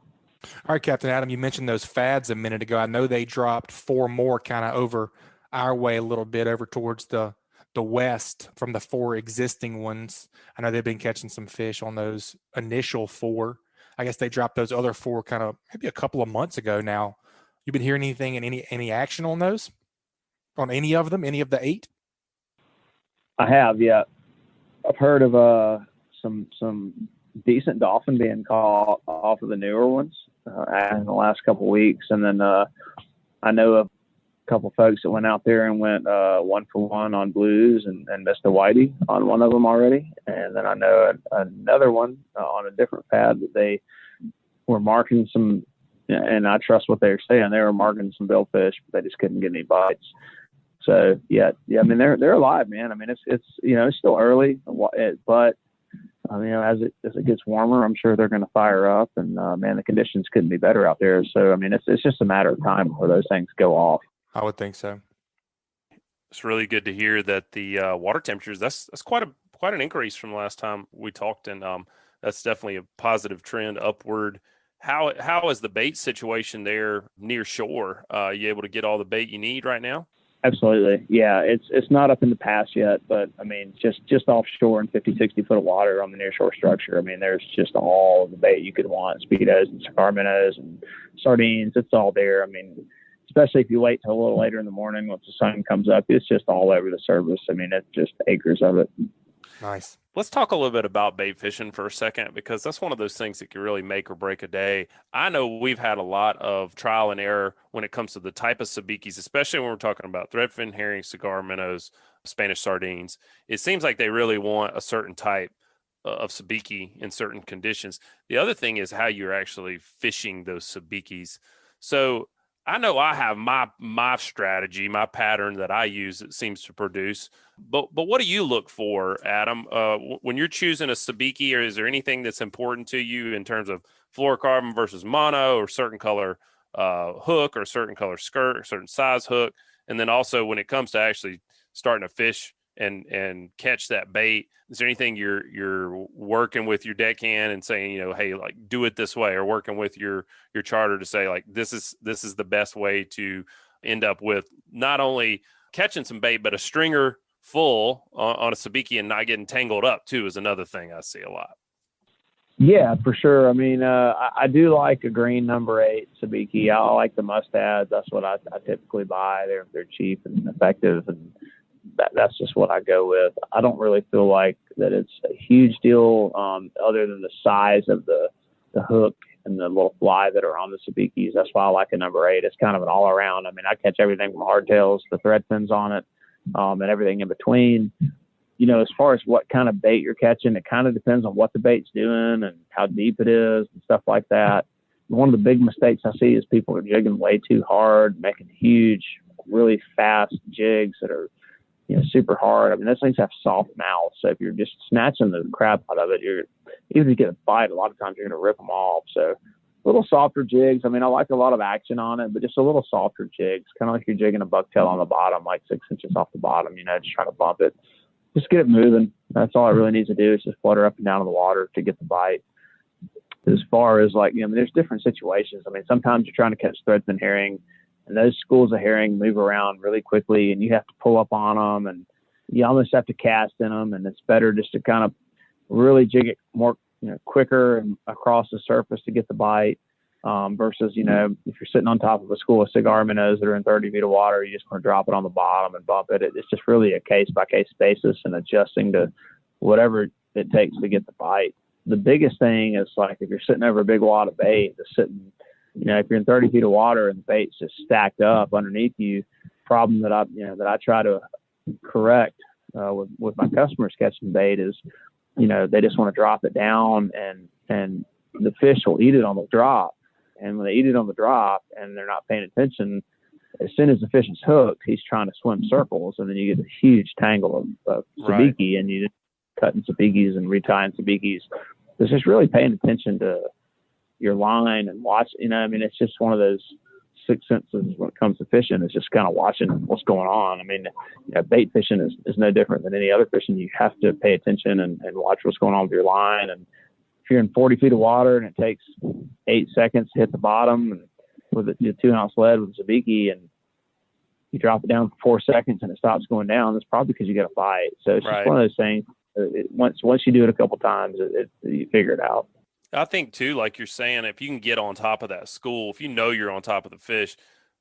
right, Captain Adam, you mentioned those fads a minute ago. I know they dropped 4 more kind of over our way a little bit, over towards the west from the 4 existing ones. I know they've been catching some fish on those initial 4. I guess they dropped those other 4 kind of maybe a couple of months ago now. You've been hearing anything and any action on those? On any of them? Any of the 8? I have, yeah. I've heard of some decent dolphin being caught off of the newer ones in the last couple of weeks, and then I know of a couple folks that went out there and went 1 for 1 on blues and missed a whitey on one of them already, and then I know another one on a different pad that they were marking some, and I trust what they were saying. They were marking some billfish, but they just couldn't get any bites. So yeah. They're alive, man. It's still early, but as it gets warmer, I'm sure they're going to fire up, and the conditions couldn't be better out there. So it's just a matter of time before those things go off. I would think so. It's really good to hear that the water temperatures, that's quite an increase from last time we talked, and that's definitely a positive trend upward. How is the bait situation there near shore? You able to get all the bait you need right now? Absolutely. Yeah. It's not up in the pass yet, but I mean, just offshore and 50, 60 foot of water on the near shore structure. I mean, there's just all the bait you could want, speedos and cigar minnows and sardines. It's all there. I mean, especially if you wait till a little later in the morning once the sun comes up, it's just all over the surface. I mean, it's just acres of it. Nice. Let's talk a little bit about bait fishing for a second, because that's one of those things that can really make or break a day. I know we've had a lot of trial and error when it comes to the type of sabikis, especially when we're talking about threadfin herring, cigar minnows, Spanish sardines. It seems like they really want a certain type of sabiki in certain conditions. The other thing is how you're actually fishing those sabikis. So I know I have my strategy, my pattern that I use that seems to produce. But what do you look for, Adam, when you're choosing a sabiki? Or is there anything that's important to you in terms of fluorocarbon versus mono, or certain color hook, or certain color skirt, or certain size hook? And then also when it comes to actually starting to fish and catch that bait, is there anything you're working with your deckhand and saying, hey, like, do it this way, or working with your charter to say, like, this is the best way to end up with not only catching some bait, but a stringer full on a sabiki and not getting tangled up too, is another thing I see a lot. Yeah, for sure. I mean, I do like a green number 8 sabiki. I like the mustads. That's what I typically buy. They're cheap and effective, and that's just what I go with. I don't really feel like that it's a huge deal, other than the size of the hook and the little fly that are on the sabikis. That's why I like a number 8. It's kind of an all around. I mean, I catch everything from hardtails to thread fins on it, and everything in between. As far as what kind of bait you're catching, it kind of depends on what the bait's doing and how deep it is and stuff like that. One of the big mistakes I see is people are jigging way too hard, making huge, really fast jigs that are, super hard. I mean, those things have soft mouths. So if you're just snatching the crap out of it, even if you get a bite, a lot of times you're going to rip them off. So a little softer jigs. I mean, I like a lot of action on it, but just a little softer jigs, kind of like you're jigging a bucktail on the bottom, like 6 inches off the bottom, just trying to bump it. Just get it moving. That's all it really needs to do, is just flutter up and down in the water to get the bite. As far as there's different situations. I mean, sometimes you're trying to catch threadfin herring, and those schools of herring move around really quickly, and you have to pull up on them, and you almost have to cast in them, and it's better just to kind of really jig it more, quicker and across the surface to get the bite, versus, if you're sitting on top of a school of cigar minnows that are in 30 feet of water, you just want to drop it on the bottom and bump it. It's just really a case-by-case basis and adjusting to whatever it takes to get the bite. The biggest thing is, like, if you're sitting over a big wad of bait, if you're in 30 feet of water and the bait's just stacked up underneath you, problem that I try to correct with my customers catching bait is, they just want to drop it down, and the fish will eat it on the drop. And when they eat it on the drop and they're not paying attention, as soon as the fish is hooked, he's trying to swim circles, and then you get a huge tangle of sabiki, and you just cutting sabikis and retying sabikis. It's just really paying attention to your line and watch. It's just one of those sixth senses when it comes to fishing. It's just kind of watching what's going on. I mean, bait fishing is no different than any other fishing. You have to pay attention and watch what's going on with your line. And if you're in 40 feet of water and it takes 8 seconds to hit the bottom, and with a 2-ounce lead with a sabiki, and you drop it down for 4 seconds and it stops going down, it's probably because you got a bite. So it's just one of those things. Once you do it a couple times, you figure it out. I think too, like you're saying, if you can get on top of that school, if you're on top of the fish,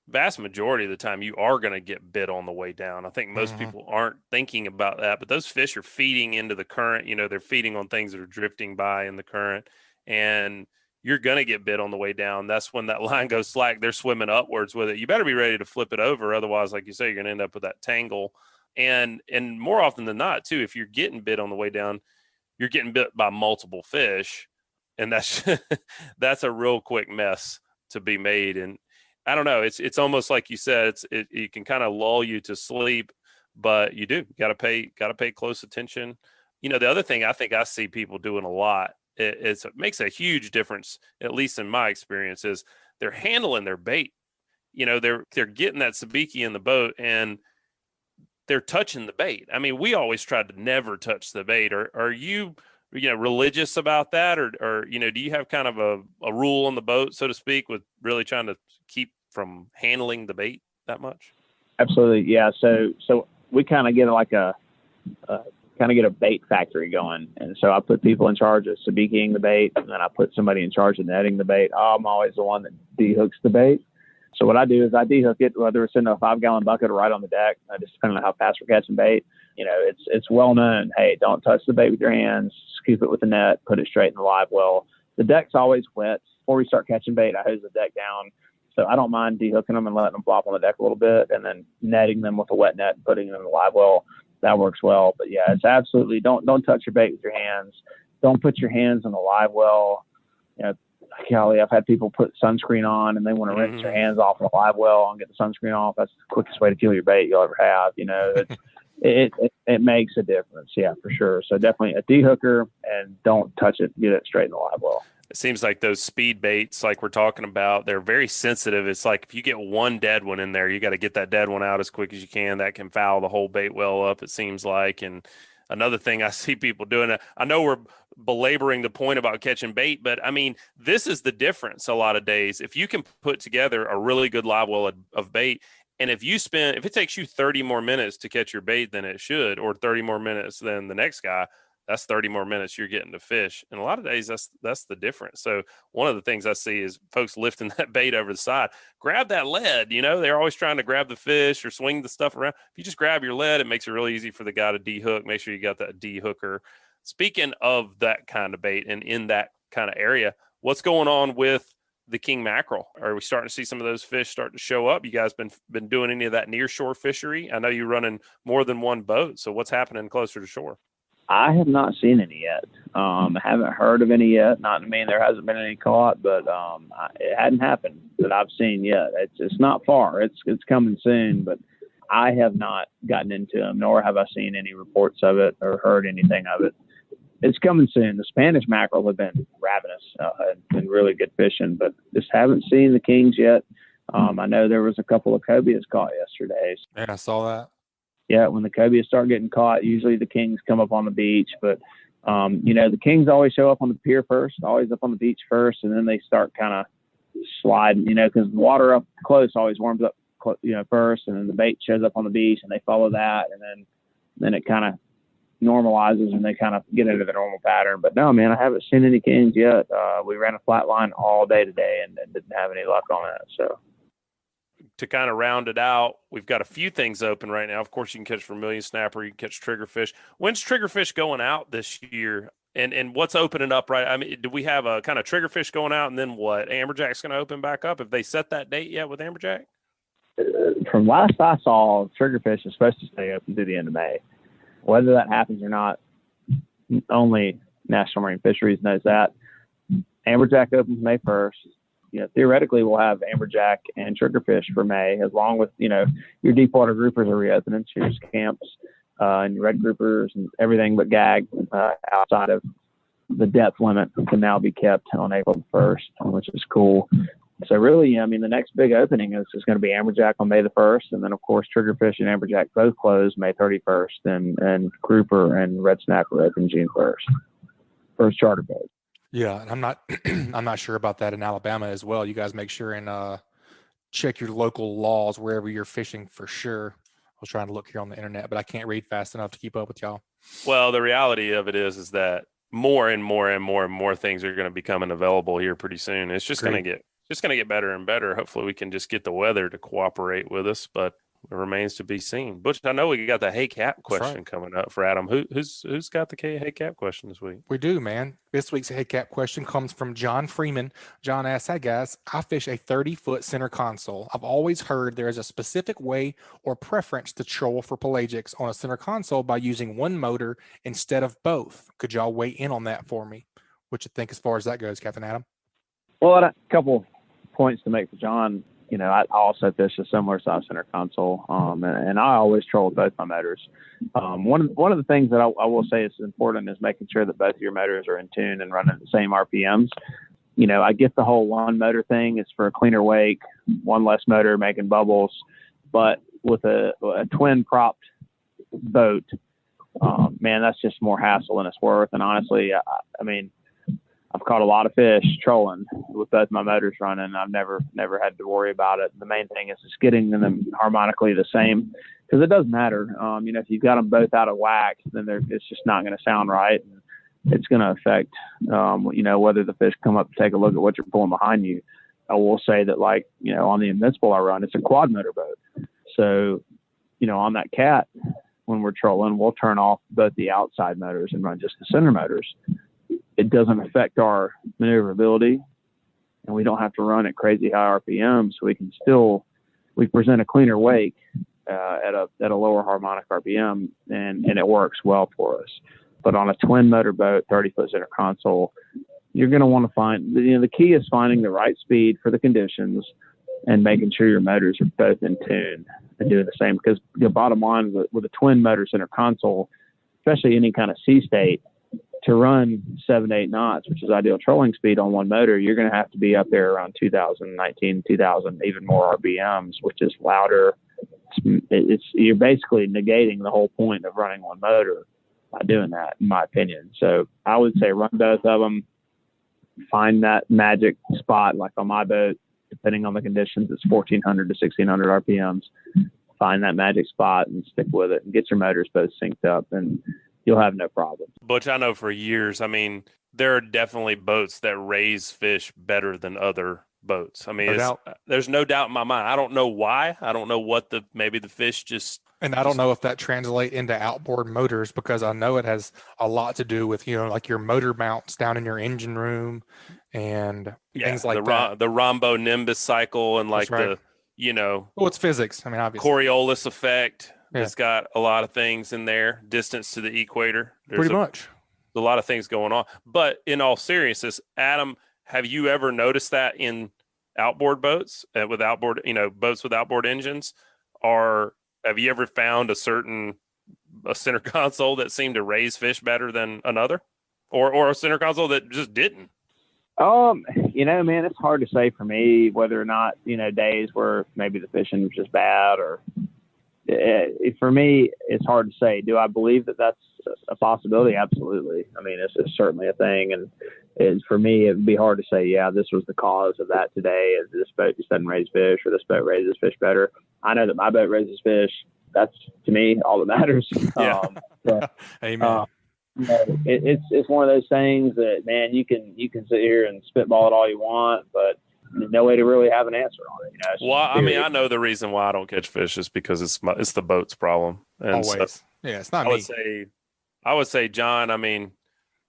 vast majority of the time you are going to get bit on the way down. I think most people aren't thinking about that, but those fish are feeding into the current. They're feeding on things that are drifting by in the current, and you're going to get bit on the way down. That's when that line goes slack. They're swimming upwards with it. You better be ready to flip it over. Otherwise, like you say, you're going to end up with that tangle. And more often than not too, if you're getting bit on the way down, you're getting bit by multiple fish. And that's a real quick mess to be made. And I don't know, it's almost like you said, it can kind of lull you to sleep, but you do got to pay close attention. The other thing I think I see people doing a lot, it makes a huge difference, at least in my experience, is they're handling their bait. They're getting that sabiki in the boat and they're touching the bait. I mean, we always tried to never touch the bait. Are you religious about that, or do you have kind of a rule on the boat, so to speak, with really trying to keep from handling the bait that much? Absolutely. Yeah. So we kind of get a bait factory going. And so I put people in charge of sabikiying the bait, and then I put somebody in charge of netting the bait. I'm always the one that dehooks the bait. So what I do is I dehook it, whether it's in a 5-gallon bucket or right on the deck, just depending on how fast we're catching bait. It's well known, hey, don't touch the bait with your hands, scoop it with the net, put it straight in the live well. The deck's always wet. Before we start catching bait, I hose the deck down. So I don't mind dehooking them and letting them flop on the deck a little bit, and then netting them with a wet net and putting them in the live well. That works well. But yeah, it's absolutely don't touch your bait with your hands. Don't put your hands in the live well. Golly, I've had people put sunscreen on and they want to rinse their hands off in a live well and get the sunscreen off. That's the quickest way to kill your bait you'll ever have. It makes a difference. Yeah, for sure. So definitely a dehooker, and don't touch it. Get it straight in the live well. It seems like those speed baits, like we're talking about, they're very sensitive. It's like if you get one dead one in there, you got to get that dead one out as quick as you can. That can foul the whole bait well up, it seems like. And another thing I see people doing, I know we're belaboring the point about catching bait, but I mean, this is the difference a lot of days. If you can put together a really good live well of bait, and if it takes you 30 more minutes to catch your bait than it should, or 30 more minutes than the next guy, that's 30 more minutes you're getting to fish. And a lot of days that's the difference. So one of the things I see is folks lifting that bait over the side. Grab that lead. They're always trying to grab the fish or swing the stuff around. If you just grab your lead, it makes it really easy for the guy to dehook. Make sure you got that dehooker. Speaking of that kind of bait and in that kind of area, what's going on with the king mackerel? Are we starting to see some of those fish start to show up? You guys been doing any of that near shore fishery? I know you're running more than one boat. So what's happening closer to shore? I have not seen any yet. I haven't heard of any yet. Not to mean there hasn't been any caught, but it hadn't happened that I've seen yet. It's not far. It's coming soon, but I have not gotten into them, nor have I seen any reports of it or heard anything of it. It's coming soon. The Spanish mackerel have been ravenous and been really good fishing, but just haven't seen the kings yet. I know there was a couple of cobias caught yesterday. Man, I saw that. Yeah, when the cobias start getting caught, usually the kings come up on the beach. But, the kings always show up on the pier first, always up on the beach first, and then they start kind of sliding, because the water up close always warms up, first, and then the bait shows up on the beach, and they follow that, and then it kind of normalizes, and they kind of get into the normal pattern. But no, man, I haven't seen any kings yet. We ran a flat line all day today and didn't have any luck on that, so. To kind of round it out, we've got a few things open right now. Of course, you can catch vermilion snapper, you can catch triggerfish. When's triggerfish going out this year? And what's opening up, right? I mean, do we have a kind of triggerfish going out, and then what? Amberjack's going to open back up? Have they set that date yet with Amberjack? From last I saw, triggerfish is supposed to stay open through the end of May. Whether that happens or not, only National Marine Fisheries knows that. Amberjack opens May 1st. Theoretically, we'll have amberjack and triggerfish for May, as long with, your deep water groupers are reopening, so your camps and your red groupers and everything but gag outside of the depth limit can now be kept on April 1st, which is cool. So really, the next big opening is going to be amberjack on May the 1st, and then of course triggerfish and amberjack both close May 31st, and grouper and red snapper open June 1st. First charter boat. Yeah, and I'm not sure about that in Alabama as well. You guys make sure and check your local laws wherever you're fishing for sure. I was trying to look here on the internet, but I can't read fast enough to keep up with y'all. Well, the reality of it is that more and more things are going to be coming available here pretty soon. It's just going to get better and better. Hopefully we can just get the weather to cooperate with us, but it remains to be seen. Butch, I know we got the Hey Cap question coming up for Adam. Who's got the Hey Cap question this week? We do, man. This week's Hey Cap question comes from John Freeman. John asks, "Hey guys, I fish a 30-foot center console. I've always heard there is a specific way or preference to troll for pelagics on a center console by using one motor instead of both. Could y'all weigh in on that for me? What you think as far as that goes, Captain Adam?" Well, a couple points to make for John. I also fish a similar size center console, and I always troll both my motors. One of the things that I will say is important is making sure that both of your motors are in tune and running at the same RPMs. I get the whole one motor thing. It's for a cleaner wake, one less motor making bubbles. But with a twin propped boat, man, that's just more hassle than it's worth. And honestly, I've caught a lot of fish trolling with both my motors running. I've never had to worry about it. The main thing is just getting them harmonically the same, because it does matter. If you've got them both out of whack, then it's just not going to sound right. It's going to affect, whether the fish come up to take a look at what you're pulling behind you. I will say that, on the Invincible I run, it's a quad motor boat. So, on that Cat, when we're trolling, we'll turn off both the outside motors and run just the center motors. It doesn't affect our maneuverability, and we don't have to run at crazy high RPM, so we present a cleaner wake at a lower harmonic RPM, and it works well for us. But on a twin motor boat, 30-foot center console, you're going to want to find, the key is finding the right speed for the conditions and making sure your motors are both in tune and doing the same. Because the bottom line with a twin motor center console, especially any kind of sea state, to run 7 to 8 knots, which is ideal trolling speed on one motor, you're going to have to be up there around 2019, 2000, even more RPMs, which is louder. You're basically negating the whole point of running one motor by doing that, in my opinion. So I would say run both of them, find that magic spot. Like on my boat, depending on the conditions, it's 1400 to 1600 RPMs. Find that magic spot and stick with it and get your motors both synced up, and you'll have no problem. Butch, I know for years, there are definitely boats that raise fish better than other boats. There's no doubt in my mind. I don't know why. I don't know what maybe the fish just. And I don't know if that translates into outboard motors, because I know it has a lot to do with, like your motor mounts down in your engine room and things like that. The rhombo nimbus cycle and right. Well, it's physics. Obviously. Coriolis effect. Yeah. It's got a lot of things in there. Distance to the equator. Pretty much. A lot of things going on. But in all seriousness, Adam, have you ever noticed that in outboard boats with outboard, boats with outboard engines? Or have you ever found a center console that seemed to raise fish better than another, or a center console that just didn't? Man, it's hard to say for me whether or not, days where maybe the fishing was just bad, or for me, it's hard to say. Do I believe that that's a possibility? Absolutely. It's certainly a thing. And for me, it would be hard to say, this was the cause of that today. This boat just doesn't raise fish, or this boat raises fish better. I know that my boat raises fish. That's, to me, all that matters. Yeah. Amen. It's one of those things that, man, you can sit here and spitball it all you want, but there's no way to really have an answer on it. Well, I know the reason why I don't catch fish is because it's the boat's problem. And always. So it's not me. I would say, John,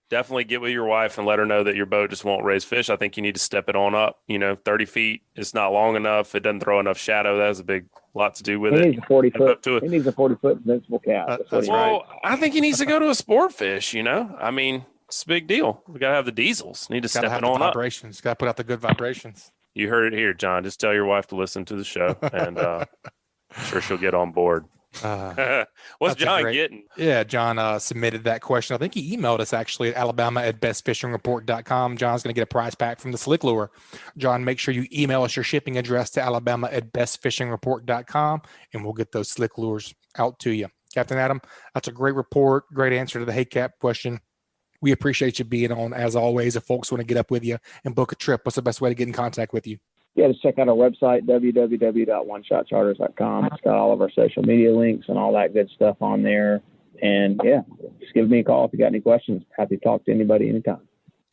definitely get with your wife and let her know that your boat just won't raise fish. I think you need to step it on up. 30 feet, it's not long enough. It doesn't throw enough shadow. That has a lot to do with it. He needs a 40-foot. He needs a 40-foot invincible Cap. That's right. I think he needs to go to a sport fish. It's a big deal. We got to have the diesels. Need to step it on up. Vibrations. Got to put out the good vibrations. You heard it here, John. Just tell your wife to listen to the show, and I'm sure she'll get on board. What's John getting? Yeah, John submitted that question. I think he emailed us actually at alabama@bestfishingreport.com. John's going to get a prize pack from the Slick Lure. John, make sure you email us your shipping address to alabama@bestfishingreport.com, and we'll get those Slick Lures out to you. Captain Adam, that's a great report. Great answer to the Hey Cap question. We appreciate you being on, as always. If folks want to get up with you and book a trip, what's the best way to get in contact with you? Yeah, just check out our website, www.oneshotcharters.com. It's got all of our social media links and all that good stuff on there. And, just give me a call if you got any questions. Happy to talk to anybody anytime.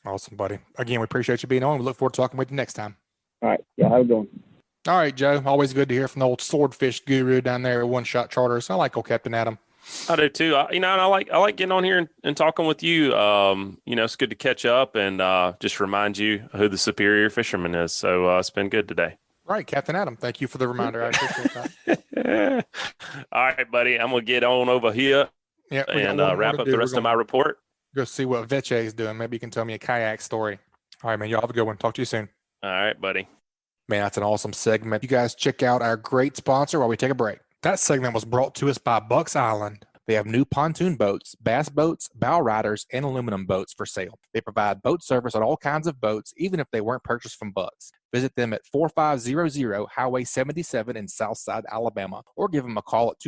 Awesome, buddy. Again, we appreciate you being on. We look forward to talking with you next time. All right. Yeah, how you doing? All right, Joe. Always good to hear from the old swordfish guru down there at One Shot Charters. I like old Captain Adam. I do too. And I like getting on here and talking with you. It's good to catch up and just remind you who the superior fisherman is. So it's been good today. Right, Captain Adam. Thank you for the reminder. I appreciate that. All right, buddy. I'm gonna get on over here and wrap up the rest of my report. Go see what Vecsey is doing. Maybe you can tell me a kayak story. All right, man. Y'all have a good one. Talk to you soon. All right, buddy. Man, that's an awesome segment. You guys check out our great sponsor while we take a break. That segment was brought to us by Bucks Island. They have new pontoon boats, bass boats, bow riders, and aluminum boats for sale. They provide boat service on all kinds of boats, even if they weren't purchased from Bucks. Visit them at 4500 Highway 77 in Southside, Alabama, or give them a call at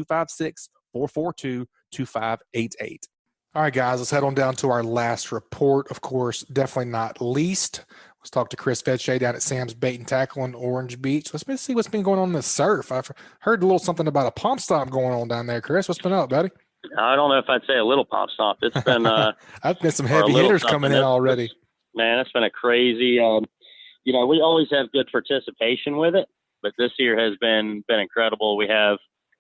256-442-2588. All right, guys, let's head on down to our last report. Of course, definitely not least. Let's talk to Chris Vecsey down at Sam's Bait and Tackle in Orange Beach. Let's see what's been going on in the surf. I've heard a little something about a pump stomp going on down there. Chris, what's been up, buddy? I don't know if I'd say a little pump stomp. It's been I've been some heavy hitters coming in already. Man, it's been a crazy. We always have good participation with it, but this year has been incredible. We have,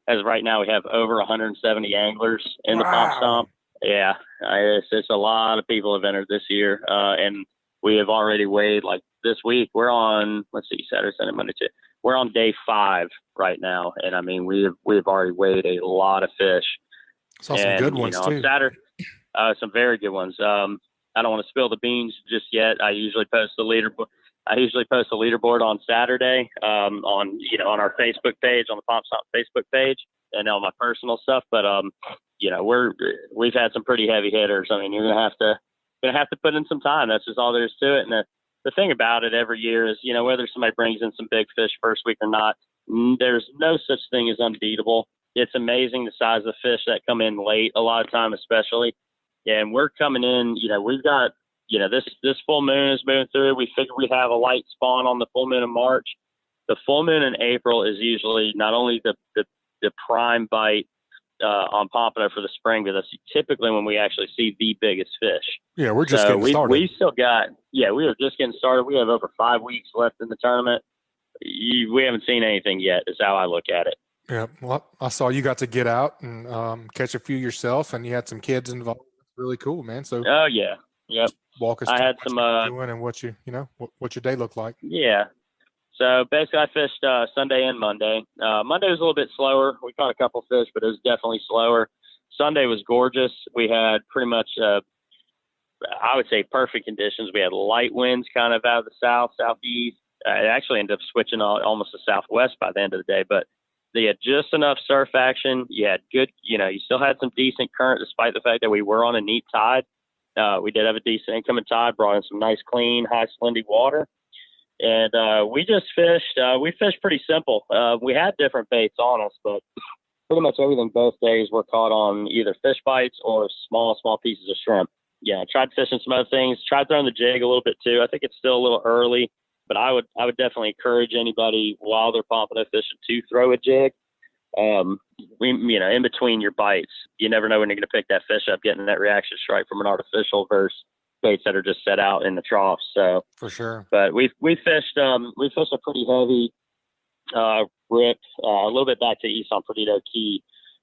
as of right now, we have over 170 anglers in the pump stomp. Yeah, it's a lot of people have entered this year, and we have already weighed, like this week. We're on, Saturday, Sunday, Monday, Tuesday. We're on day 5 right now, and I mean we've already weighed a lot of fish. Saw some good ones too. On Saturday, some very good ones. I don't want to spill the beans just yet. I usually post a leaderboard on Saturday on our Facebook page, on the Pump Stomp Facebook page, and on my personal stuff. But we've had some pretty heavy hitters. I mean, you're gonna have to put in some time. That's just all there is to it. And the thing about it every year is, whether somebody brings in some big fish first week or not, there's no such thing as unbeatable. It's amazing the size of the fish that come in late, a lot of time especially. And we're coming in, we've got, this full moon is moving through. We figure we have a light spawn on the full moon in March. The full moon in April is usually not only the prime bite on pompano for the spring, but that's typically when we actually see the biggest fish. Yeah, we're just getting started. We are just getting started. We have over 5 weeks left in the tournament. We haven't seen anything yet, is how I look at it. Yeah, well, I saw you got to get out and catch a few yourself, and you had some kids involved. Really cool, man. So, oh yeah, yep. Walk us I through had what some you're doing and what your day looked like. Yeah. So basically, I fished Sunday and Monday. Monday was a little bit slower. We caught a couple fish, but it was definitely slower. Sunday was gorgeous. We had pretty much, I would say, perfect conditions. We had light winds kind of out of the southeast. It actually ended up switching almost to southwest by the end of the day, but they had just enough surf action. You had good, you still had some decent current despite the fact that we were on a neat tide. We did have a decent incoming tide, brought in some nice, clean, high salinity water. And we just fished. We fished pretty simple. We had different baits on us, but pretty much everything both days were caught on either Fishbites or small pieces of shrimp. Yeah, I tried fishing some other things. Tried throwing the jig a little bit too. I think it's still a little early, but I would definitely encourage anybody while they're pompano fishing to throw a jig. In between your bites, you never know when you're going to pick that fish up, getting that reaction strike from an artificial versus baits that are just set out in the trough. So for sure. But we fished a pretty heavy rip a little bit back to east on Perdido Key,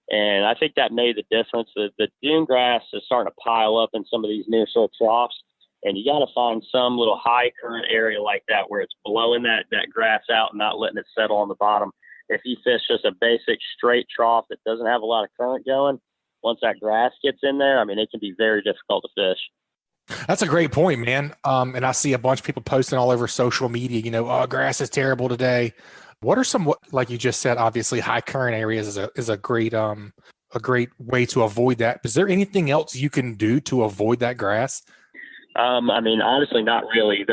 and I think that made the difference. The dune grass is starting to pile up in some of these near shore troughs, and you got to find some little high current area like that where it's blowing that grass out and not letting it settle on the bottom. If you fish just a basic straight trough that doesn't have a lot of current going, once that grass gets in there, I mean, it can be very difficult to fish. That's a great point, man. And I see a bunch of people posting all over social media, grass is terrible today. What are some, like you just said, obviously high current areas is a great way to avoid that. Is there anything else you can do to avoid that grass? Honestly, not really.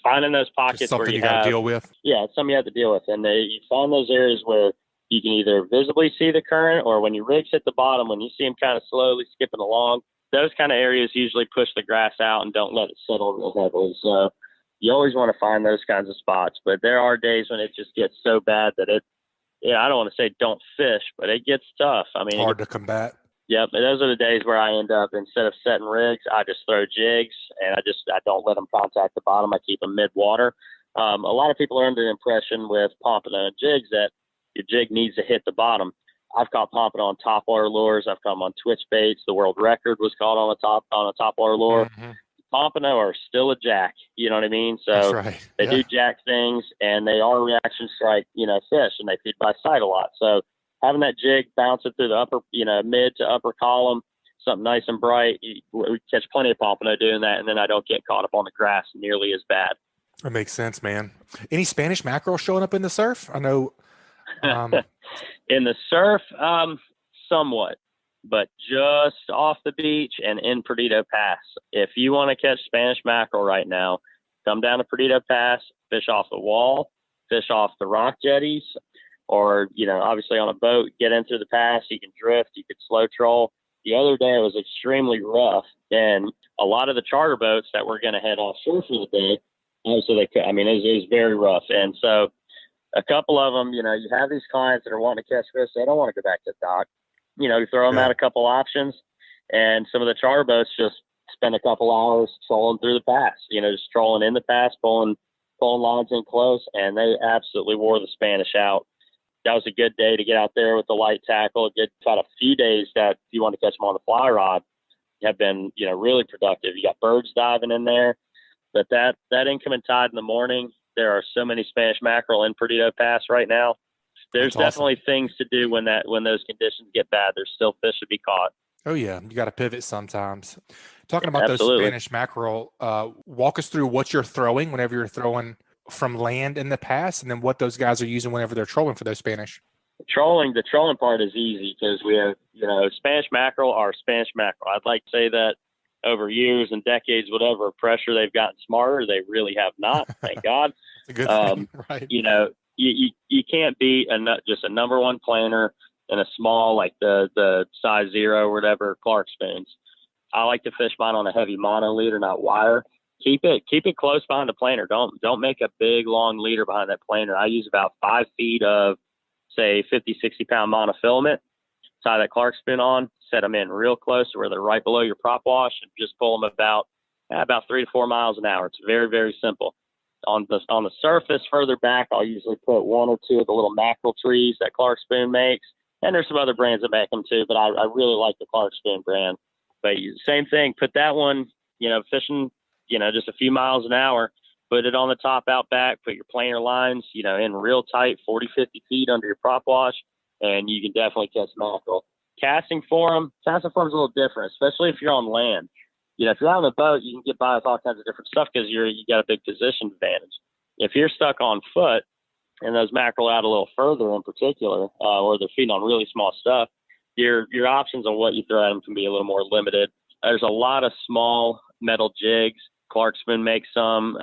Finding those pockets just something where you got to deal with. Yeah, it's something you have to deal with. And you find those areas where you can either visibly see the current, or when your rigs hit the bottom, when you see them kind of slowly skipping along, those kind of areas usually push the grass out and don't let it settle real heavily. So you always want to find those kinds of spots. But there are days when it just gets so bad that I don't want to say don't fish, but it gets tough. I mean, hard to combat. Yep, and those are the days where I end up, instead of setting rigs, I just throw jigs, and I don't let them contact the bottom. I keep them mid-water. A lot of people are under the impression with pompano and jigs that your jig needs to hit the bottom. I've caught pompano on topwater lures. I've caught them on twitch baits. The world record was caught on a topwater lure. Mm-hmm. Pompano are still a jack. You know what I mean? So that's right. They do jack things, and they are reaction strike, fish, and they feed by sight a lot. So having that jig bouncing through the upper, mid to upper column, something nice and bright, we catch plenty of pompano doing that, and then I don't get caught up on the grass nearly as bad. That makes sense, man. Any Spanish mackerel showing up in the surf? I know. In the surf, somewhat, but just off the beach and in Perdido Pass. If you want to catch Spanish mackerel right now, come down to Perdido Pass, fish off the wall, fish off the rock jetties, or, obviously on a boat, get into the pass. You can drift, you can slow troll. the other day it was extremely rough, and a lot of the charter boats that were going to head offshore for the day, so they could, I mean, it was very rough. And so a couple of them, you know, you have these clients that are wanting to catch fish. They don't want to go back to the dock. You know, you throw them out a couple options, and some of the charter boats just spend a couple hours trolling through the pass, you know, just trolling in the pass, pulling lines in close, and they absolutely wore the Spanish out. That was a good day to get out there with the light tackle. About a few days that if you want to catch them on the fly rod have been, you know, really productive. You got birds diving in there, but that incoming tide in the morning, there are so many Spanish mackerel in Perdido Pass right now. There's definitely things to do when those conditions get bad. There's still fish to be caught. Oh yeah, you got to pivot sometimes. Talking about those Spanish mackerel, walk us through what you're throwing whenever you're throwing from land in the pass, and then what those guys are using whenever they're trolling for those Spanish. The trolling part is easy because we have, you know, Spanish mackerel are Spanish mackerel. I'd like to say that over years and decades, whatever pressure they've gotten smarter, they really have not. Thank God. That's a good thing, right? You know, you can't beat just a number one planer in a small, like the size 0 or whatever Clark spoons. I like to fish mine on a heavy mono leader, not wire. Keep it close behind the planer. Don't make a big long leader behind that planer. I use about 5 feet of, say, 50, 60 pound monofilament. Tie that Clark spoon on, set them in real close to where they're right below your prop wash, and just pull them about 3 to 4 miles an hour. It's very, very simple. On the surface further back, I'll usually put 1 or 2 of the little mackerel trees that Clark spoon makes. And there's some other brands that make them too, but I really like the Clark spoon brand. But same thing, put that one, you know, fishing, you know, just a few miles an hour, put it on the top out back, put your planer lines, you know, in real tight, 40, 50 feet under your prop wash, and you can definitely catch mackerel. Casting for them is a little different, especially if you're on land. You know, if you're out on a boat, you can get by with all kinds of different stuff because you got a big position advantage. If you're stuck on foot and those mackerel out a little further in particular, or they're feeding on really small stuff, your options on what you throw at them can be a little more limited. There's a lot of small metal jigs. Clark spoon makes some.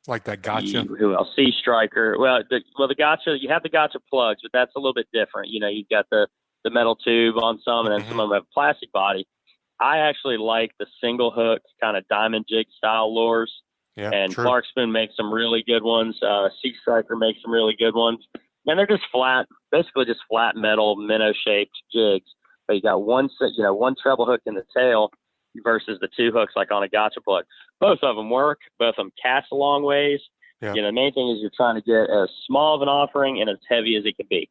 Like that gotcha. Who else? Sea Striker. Well, the gotcha, you have the gotcha plugs, but that's a little bit different. You know, you've got the metal tube on some, and then some of them have a plastic body. I actually like the single hook kind of diamond jig style lures. Yeah, and true. Clark spoon makes some really good ones. Sea Striker makes some really good ones. And they're just basically just flat metal, minnow-shaped jigs. But you got one treble hook in the tail versus the 2 hooks like on a gotcha plug. Both of them work. Both of them cast a long ways. Yeah. You know, the main thing is you're trying to get as small of an offering and as heavy as it can be.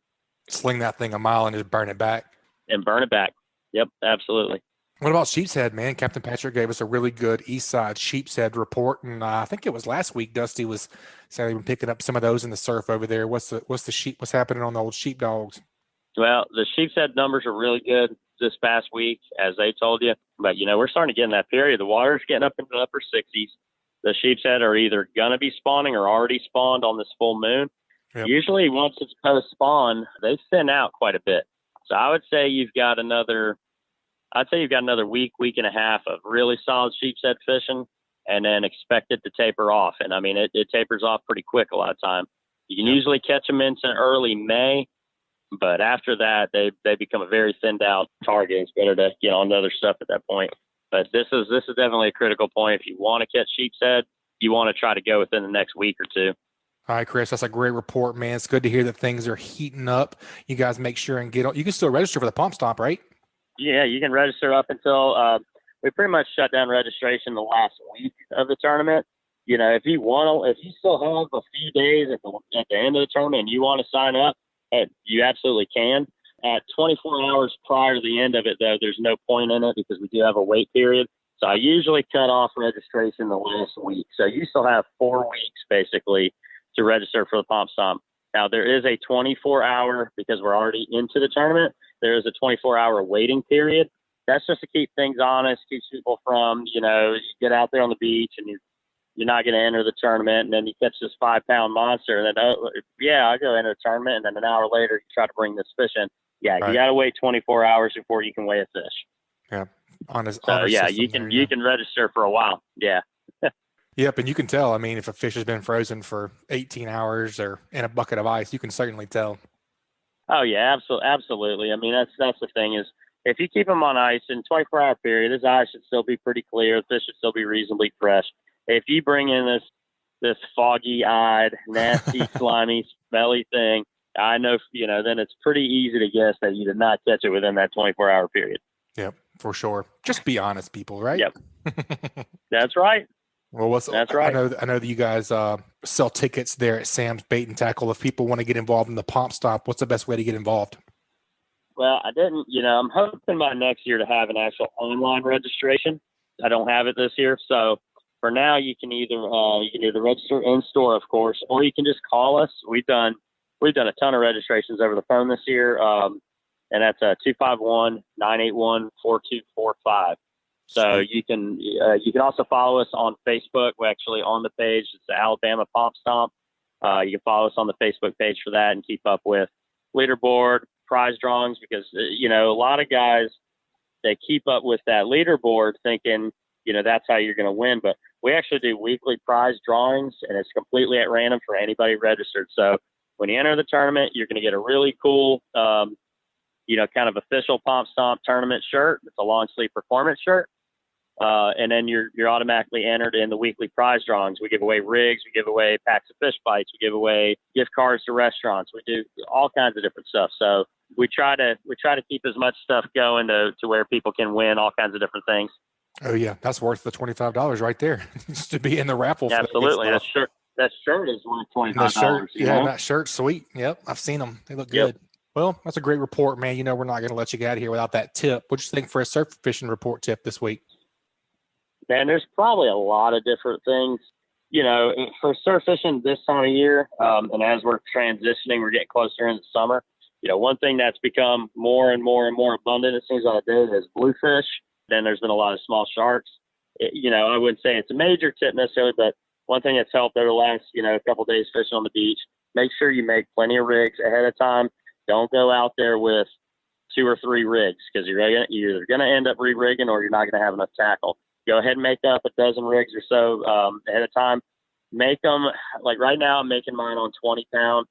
Sling that thing a mile and just burn it back. Yep, absolutely. What about sheepshead, man? Captain Patrick gave us a really good east side sheepshead report, and I think it was last week Dusty was saying he'd been picking up some of those in the surf over there. What's happening on the old sheepdogs? Well, the sheepshead numbers are really good this past week, as they told you. But, you know, we're starting to get in that period. The water's getting up into the upper 60s. The sheepshead are either going to be spawning or already spawned on this full moon. Yep. Usually once it's post-spawn, they thin out quite a bit. So I would say you've got another week and a half of really solid sheepshead fishing, and then expect it to taper off. And I mean, it tapers off pretty quick a lot of time. You can usually catch them into early May, but after that, they become a very thinned out target. It's better to get on to other stuff at that point. But this is definitely a critical point. If you want to catch sheepshead, you want to try to go within the next week or 2. All right, Chris, that's a great report, man. It's good to hear that things are heating up. You guys make sure and you can still register for the pump stomp, right? Yeah, you can register up until we pretty much shut down registration the last week of the tournament. You know, if you still have a few days at the end of the tournament and you want to sign up, you absolutely can. At 24 hours prior to the end of it, though, there's no point in it because we do have a wait period. So I usually cut off registration the last week. So you still have 4 weeks basically to register for the Pomp Stomp. Now, there is a 24-hour, because we're already into the tournament, there is a 24-hour waiting period. That's just to keep things honest, keeps people from, you know, you get out there on the beach and you're not going to enter the tournament, and then you catch this 5-pound monster, and then, I'll go enter the tournament, and then an hour later you try to bring this fish in. Yeah, right. You got to wait 24 hours before you can weigh a fish. Yeah, honest. So, you can register for a while. Yeah. Yep, and you can tell. I mean, if a fish has been frozen for 18 hours or in a bucket of ice, you can certainly tell. Oh yeah, absolutely. I mean, that's the thing is if you keep them on ice in 24-hour period, this ice should still be pretty clear. The fish should still be reasonably fresh. If you bring in this foggy-eyed, nasty, slimy, smelly thing, I know, then it's pretty easy to guess that you did not catch it within that 24-hour period. Yep, for sure. Just be honest, people, right? Yep. That's right. Well, that's right. I know that you guys sell tickets there at Sam's Bait and Tackle. If people want to get involved in the Pomp Stop, what's the best way to get involved? Well, I didn't, I'm hoping by next year to have an actual online registration. I don't have it this year. So for now, you can either register in store, of course, or you can just call us. We've done a ton of registrations over the phone this year. And that's 251-981-4245. So you can also follow us on Facebook. We're actually on the page. It's the Alabama Pomp Stomp. You can follow us on the Facebook page for that and keep up with leaderboard, prize drawings, because, a lot of guys, they keep up with that leaderboard thinking, that's how you're going to win. But we actually do weekly prize drawings, and it's completely at random for anybody registered. So when you enter the tournament, you're going to get a really cool, kind of official Pomp Stomp tournament shirt. It's a long sleeve performance shirt. And then you're automatically entered in the weekly prize drawings. We give away rigs, we give away packs of Fishbites, we give away gift cards to restaurants. We do all kinds of different stuff. So we try to keep as much stuff going to where people can win all kinds of different things. Oh yeah, that's worth the $25 right there just to be in the raffle. Absolutely, that shirt is worth $25. And that shirt's sweet. Yep, I've seen them. They look good. Well, that's a great report, man. We're not going to let you get out of here without that tip. What'd you think for a surf fishing report tip this week? Man, there's probably a lot of different things. For surf fishing this time of year, and as we're transitioning, we're getting closer into summer. One thing that's become more and more and more abundant, it seems like, is bluefish. Then there's been a lot of small sharks. I wouldn't say it's a major tip necessarily, but one thing that's helped over the last, couple of days fishing on the beach, make sure you make plenty of rigs ahead of time. Don't go out there with 2 or 3 rigs, because you're either going to end up re-rigging or you're not going to have enough tackle. Go ahead and make up a dozen rigs or so ahead of time. Make them, like right now, I'm making mine on 20 pound.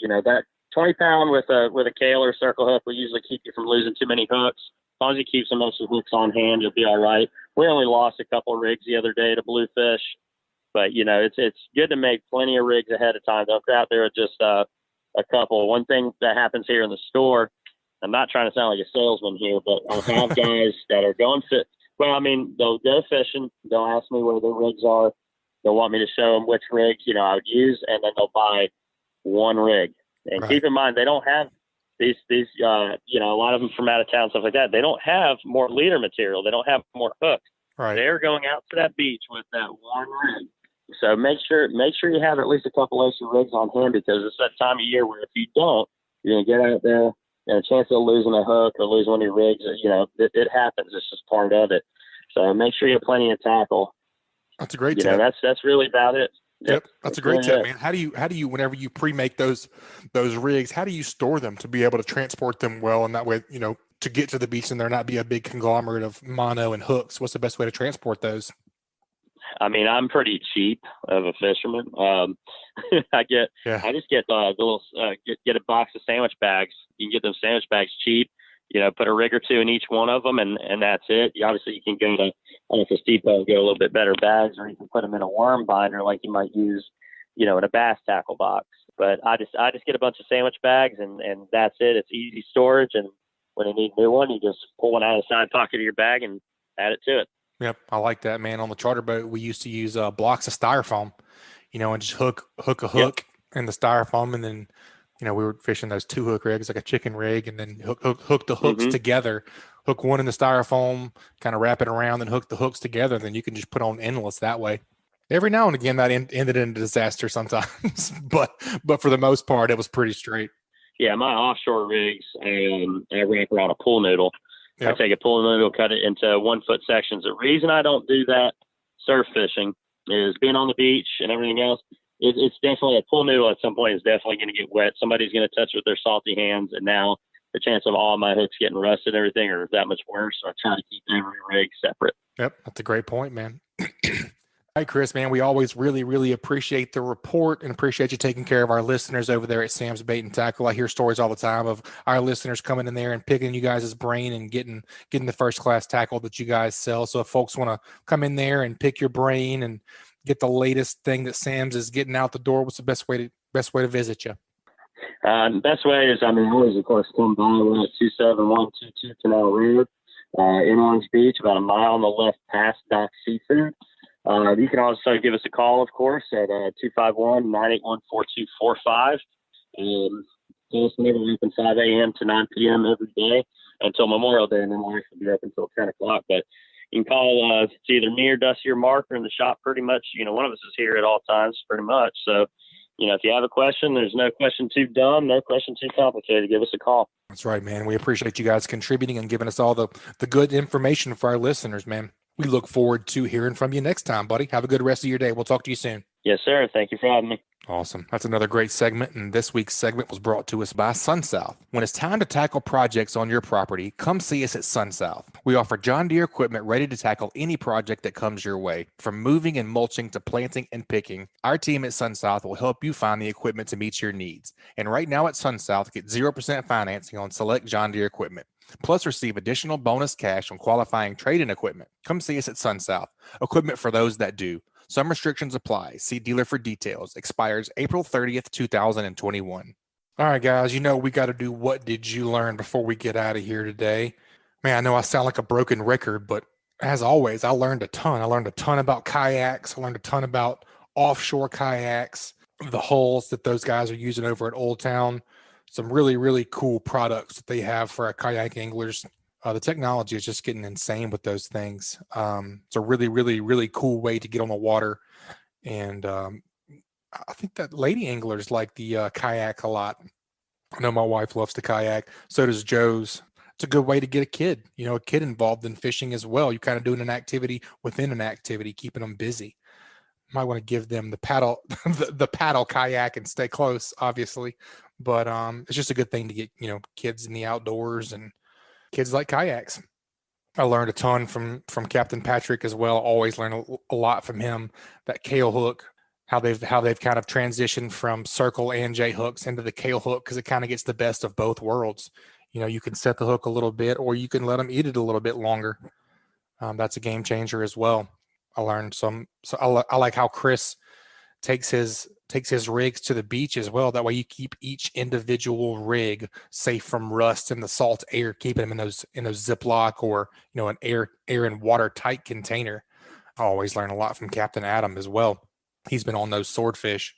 That 20 pound with a Kaler or circle hook will usually keep you from losing too many hooks. As long as you keep some of those hooks on hand, you'll be all right. We only lost a couple of rigs the other day to bluefish, but it's good to make plenty of rigs ahead of time. Don't go out there with just a couple. One thing that happens here in the store, I'm not trying to sound like a salesman here, but I'll have guys that are going fit. Well, I mean, they'll go fishing. They'll ask me where their rigs are. They'll want me to show them which rigs, I would use, and then they'll buy one rig. And Keep in mind, they don't have these, a lot of them from out of town, stuff like that. They don't have more leader material. They don't have more hooks. Right. They're going out to that beach with that one rig. So make sure you have at least a couple extra rigs on hand, because it's that time of year where if you don't, you're going to get out there and a chance of losing a hook or losing one of your rigs, it happens. It's just part of it. So make sure you have plenty of tackle. That's a great tip. That's really about it. Yep. That's a great tip, man. How do you, whenever you pre-make those rigs, how do you store them to be able to transport them well? And that way, to get to the beach and there not be a big conglomerate of mono and hooks. What's the best way to transport those? I mean, I'm pretty cheap of a fisherman. I just get the little, get a box of sandwich bags. You can get them sandwich bags cheap, put a rig or 2 in each one of them, and that's it. Obviously you can go to, I don't know if it's Depot, get a little bit better bags, or you can put them in a worm binder like you might use, in a bass tackle box. But I just get a bunch of sandwich bags, and that's it. It's easy storage. And when you need a new one, you just pull one out of the side pocket of your bag and add it to it. Yep, I like that, man. On the charter boat, we used to use blocks of styrofoam, and just hook a hook in the styrofoam, and then, we were fishing those 2 hook rigs like a chicken rig, and then hook the hooks together. Hook one in the styrofoam, kind of wrap it around, and hook the hooks together. Then you can just put on endless that way. Every now and again, that ended in a disaster sometimes, but for the most part, it was pretty straight. Yeah, my offshore rigs, I wrap around a pool noodle. Yep. I take a pool noodle, cut it into 1-foot sections. The reason I don't do that surf fishing is being on the beach and everything else. It's definitely a pool noodle at some point is definitely going to get wet. Somebody's going to touch it with their salty hands, and now the chance of all my hooks getting rusted and everything are that much worse. So I try to keep every rig separate. Yep, that's a great point, man. All right, Chris, man, we always really, really appreciate the report and appreciate you taking care of our listeners over there at Sam's Bait and Tackle. I hear stories all the time of our listeners coming in there and picking you guys' brain and getting the first class tackle that you guys sell. So if folks want to come in there and pick your brain and get the latest thing that Sam's is getting out the door, what's the best way to visit you? Best way is, always, of course, come by. We're at 27122 Canal Road in Orange Beach, about a mile on the left past Doc Seafood. You can also give us a call, of course, at 251-981-4245. Call us whenever we're open 5 a.m. to 9 p.m. every day until Memorial Day, and then we'll actually be up until 10 o'clock. But you can call, it's either me or Dusty or Mark or in the shop pretty much. One of us is here at all times pretty much. So, if you have a question, there's no question too dumb, no question too complicated. Give us a call. That's right, man. We appreciate you guys contributing and giving us all the good information for our listeners, man. We look forward to hearing from you next time, buddy. Have a good rest of your day. We'll talk to you soon. Yes, sir. Thank you for having me. Awesome. That's another great segment, and this week's segment was brought to us by SunSouth. When it's time to tackle projects on your property, come see us at SunSouth. We offer John Deere equipment ready to tackle any project that comes your way. From moving and mulching to planting and picking, our team at SunSouth will help you find the equipment to meet your needs. And right now at SunSouth, get 0% financing on select John Deere equipment. Plus, receive additional bonus cash on qualifying trade-in equipment. Come see us at SunSouth. Equipment for those that do. Some restrictions apply. See dealer for details. Expires April 30th, 2021. All right, guys, we got to do What Did You Learn before we get out of here today. Man, I know I sound like a broken record, but as always, I learned a ton. I learned a ton about kayaks. I learned a ton about offshore kayaks, the hulls that those guys are using over at Old Town. Some really, really cool products that they have for our kayak anglers. The technology is just getting insane with those things. It's a really, really, really cool way to get on the water. And I think that lady anglers like the kayak a lot. I know my wife loves to kayak. So does Joe's. It's a good way to get a kid involved in fishing as well. You're kind of doing an activity within an activity, keeping them busy. Might want to give them the paddle, the paddle kayak and stay close, obviously. But it's just a good thing to get, kids in the outdoors, and kids like kayaks. I learned a ton from Captain Patrick as well. Always learn a lot from him. That Kale hook, how they've kind of transitioned from circle and J hooks into the Kale hook, because it kind of gets the best of both worlds. You can set the hook a little bit, or you can let them eat it a little bit longer. That's a game changer as well. I learned some. So I like how Chris takes his rigs to the beach as well. That way you keep each individual rig safe from rust and the salt air, keeping them in those Ziploc or, an air and water tight container. I always learn a lot from Captain Adam as well. He's been on those swordfish.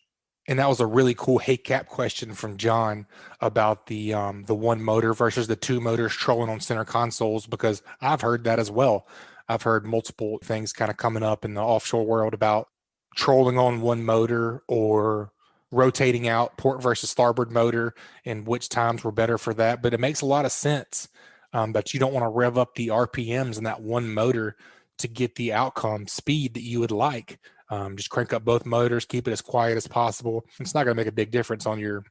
And that was a really cool Hey Cap question from John about the one motor versus the two motors trolling on center consoles, because I've heard that as well. I've heard multiple things kind of coming up in the offshore world about trolling on one motor or rotating out port versus starboard motor, and which times were better for that. But it makes a lot of sense that you don't want to rev up the RPMs in that one motor to get the outcome speed that you would like. Just crank up both motors, keep it as quiet as possible. It's not going to make a big difference on your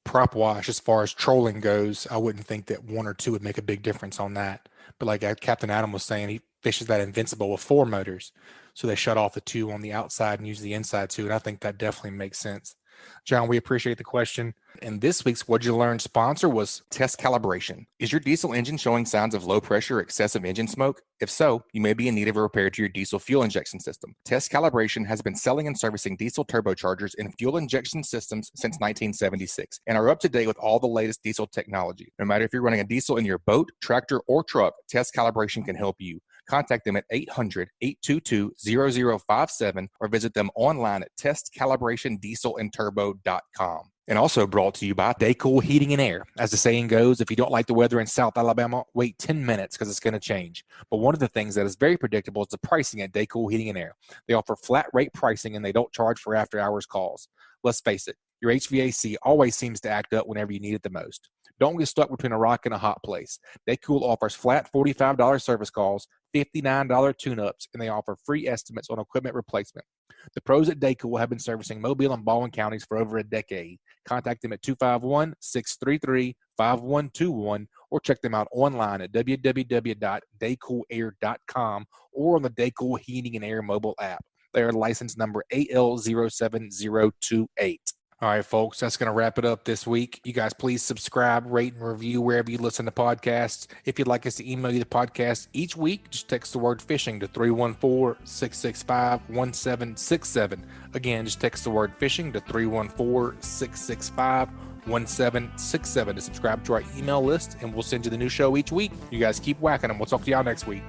prop wash as far as trolling goes. I wouldn't think that one or two would make a big difference on that. But like Captain Adam was saying, he fishes that Invincible with 4 motors. So they shut off the 2 on the outside and use the inside 2. And I think that definitely makes sense. John, we appreciate the question. And this week's What'd You Learn sponsor was Test Calibration. Is your diesel engine showing signs of low pressure or excessive engine smoke? If so, you may be in need of a repair to your diesel fuel injection system. Test Calibration has been selling and servicing diesel turbochargers and fuel injection systems since 1976 and are up to date with all the latest diesel technology. No matter if you're running a diesel in your boat, tractor, or truck, Test Calibration can help you. Contact them at 800-822-0057 or visit them online at testcalibratondieselandturbo.com. And also brought to you by Daycool Heating and Air. As the saying goes, if you don't like the weather in South Alabama, wait 10 minutes because it's going to change. But one of the things that is very predictable is the pricing at Daycool Heating and Air. They offer flat rate pricing and they don't charge for after hours calls. Let's face it, your HVAC always seems to act up whenever you need it the most. Don't get stuck between a rock and a hot place. Daycool offers flat $45 service calls, $59 tune-ups, and they offer free estimates on equipment replacement. The pros at Daycool have been servicing Mobile and Baldwin counties for over a decade. Contact them at 251-633-5121 or check them out online at www.daycoolair.com or on the Daycool Heating and Air mobile app. They are license number AL07028. All right, folks, that's going to wrap it up this week. You guys, please subscribe, rate, and review wherever you listen to podcasts. If you'd like us to email you the podcast each week, just text the word fishing to 314-665-1767. Again, just text the word fishing to 314-665-1767 to subscribe to our email list, and we'll send you the new show each week. You guys keep whacking them. We'll talk to y'all next week.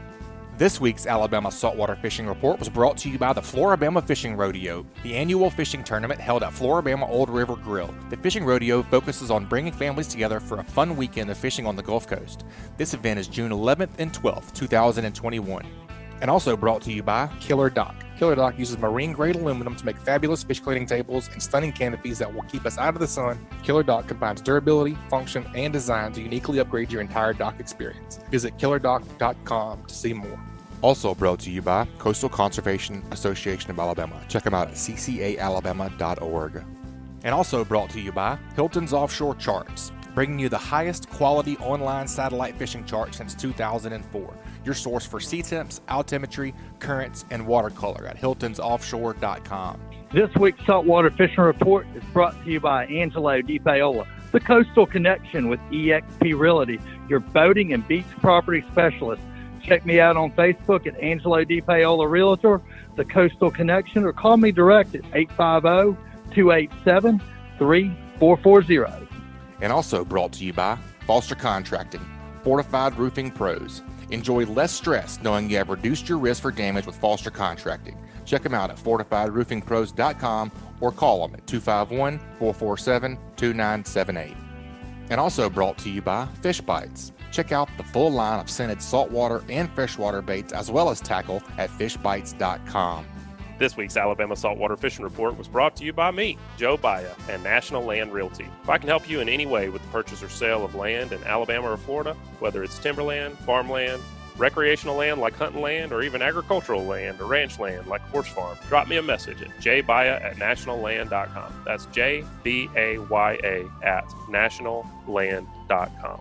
This week's Alabama Saltwater Fishing Report was brought to you by the Flora Bama Fishing Rodeo, the annual fishing tournament held at Flora Bama Old River Grill. The fishing rodeo focuses on bringing families together for a fun weekend of fishing on the Gulf Coast. This event is June 11th and 12th, 2021. And also brought to you by KillerDock. KillerDock uses marine-grade aluminum to make fabulous fish cleaning tables and stunning canopies that will keep us out of the sun. KillerDock combines durability, function, and design to uniquely upgrade your entire dock experience. Visit KillerDock.com to see more. Also brought to you by Coastal Conservation Association of Alabama. Check them out at ccaalabama.org. And also brought to you by Hilton's Offshore Charts, bringing you the highest quality online satellite fishing chart since 2004. Your source for sea temps, altimetry, currents, and watercolor at hiltonsoffshore.com. This week's Saltwater Fishing Report is brought to you by Angelo Depaola, the Coastal Connection with eXp Realty, your boating and beach property specialist. Check me out on Facebook at Angelo Depaola Realtor, the Coastal Connection, or call me direct at 850-287-3440. And also brought to you by Foster Contracting, Fortified Roofing Pros. Enjoy less stress knowing you have reduced your risk for damage with Foster Contracting. Check them out at fortifiedroofingpros.com or call them at 251-447-2978. And also brought to you by Fishbites. Check out the full line of scented saltwater and freshwater baits as well as tackle at fishbites.com. This week's Alabama Saltwater Fishing Report was brought to you by me, Joe Baya, and National Land Realty. If I can help you in any way with the purchase or sale of land in Alabama or Florida, whether it's timberland, farmland, recreational land like hunting land, or even agricultural land or ranch land like horse farm, drop me a message at jbaya@nationalland.com. That's JBAYA@nationalland.com.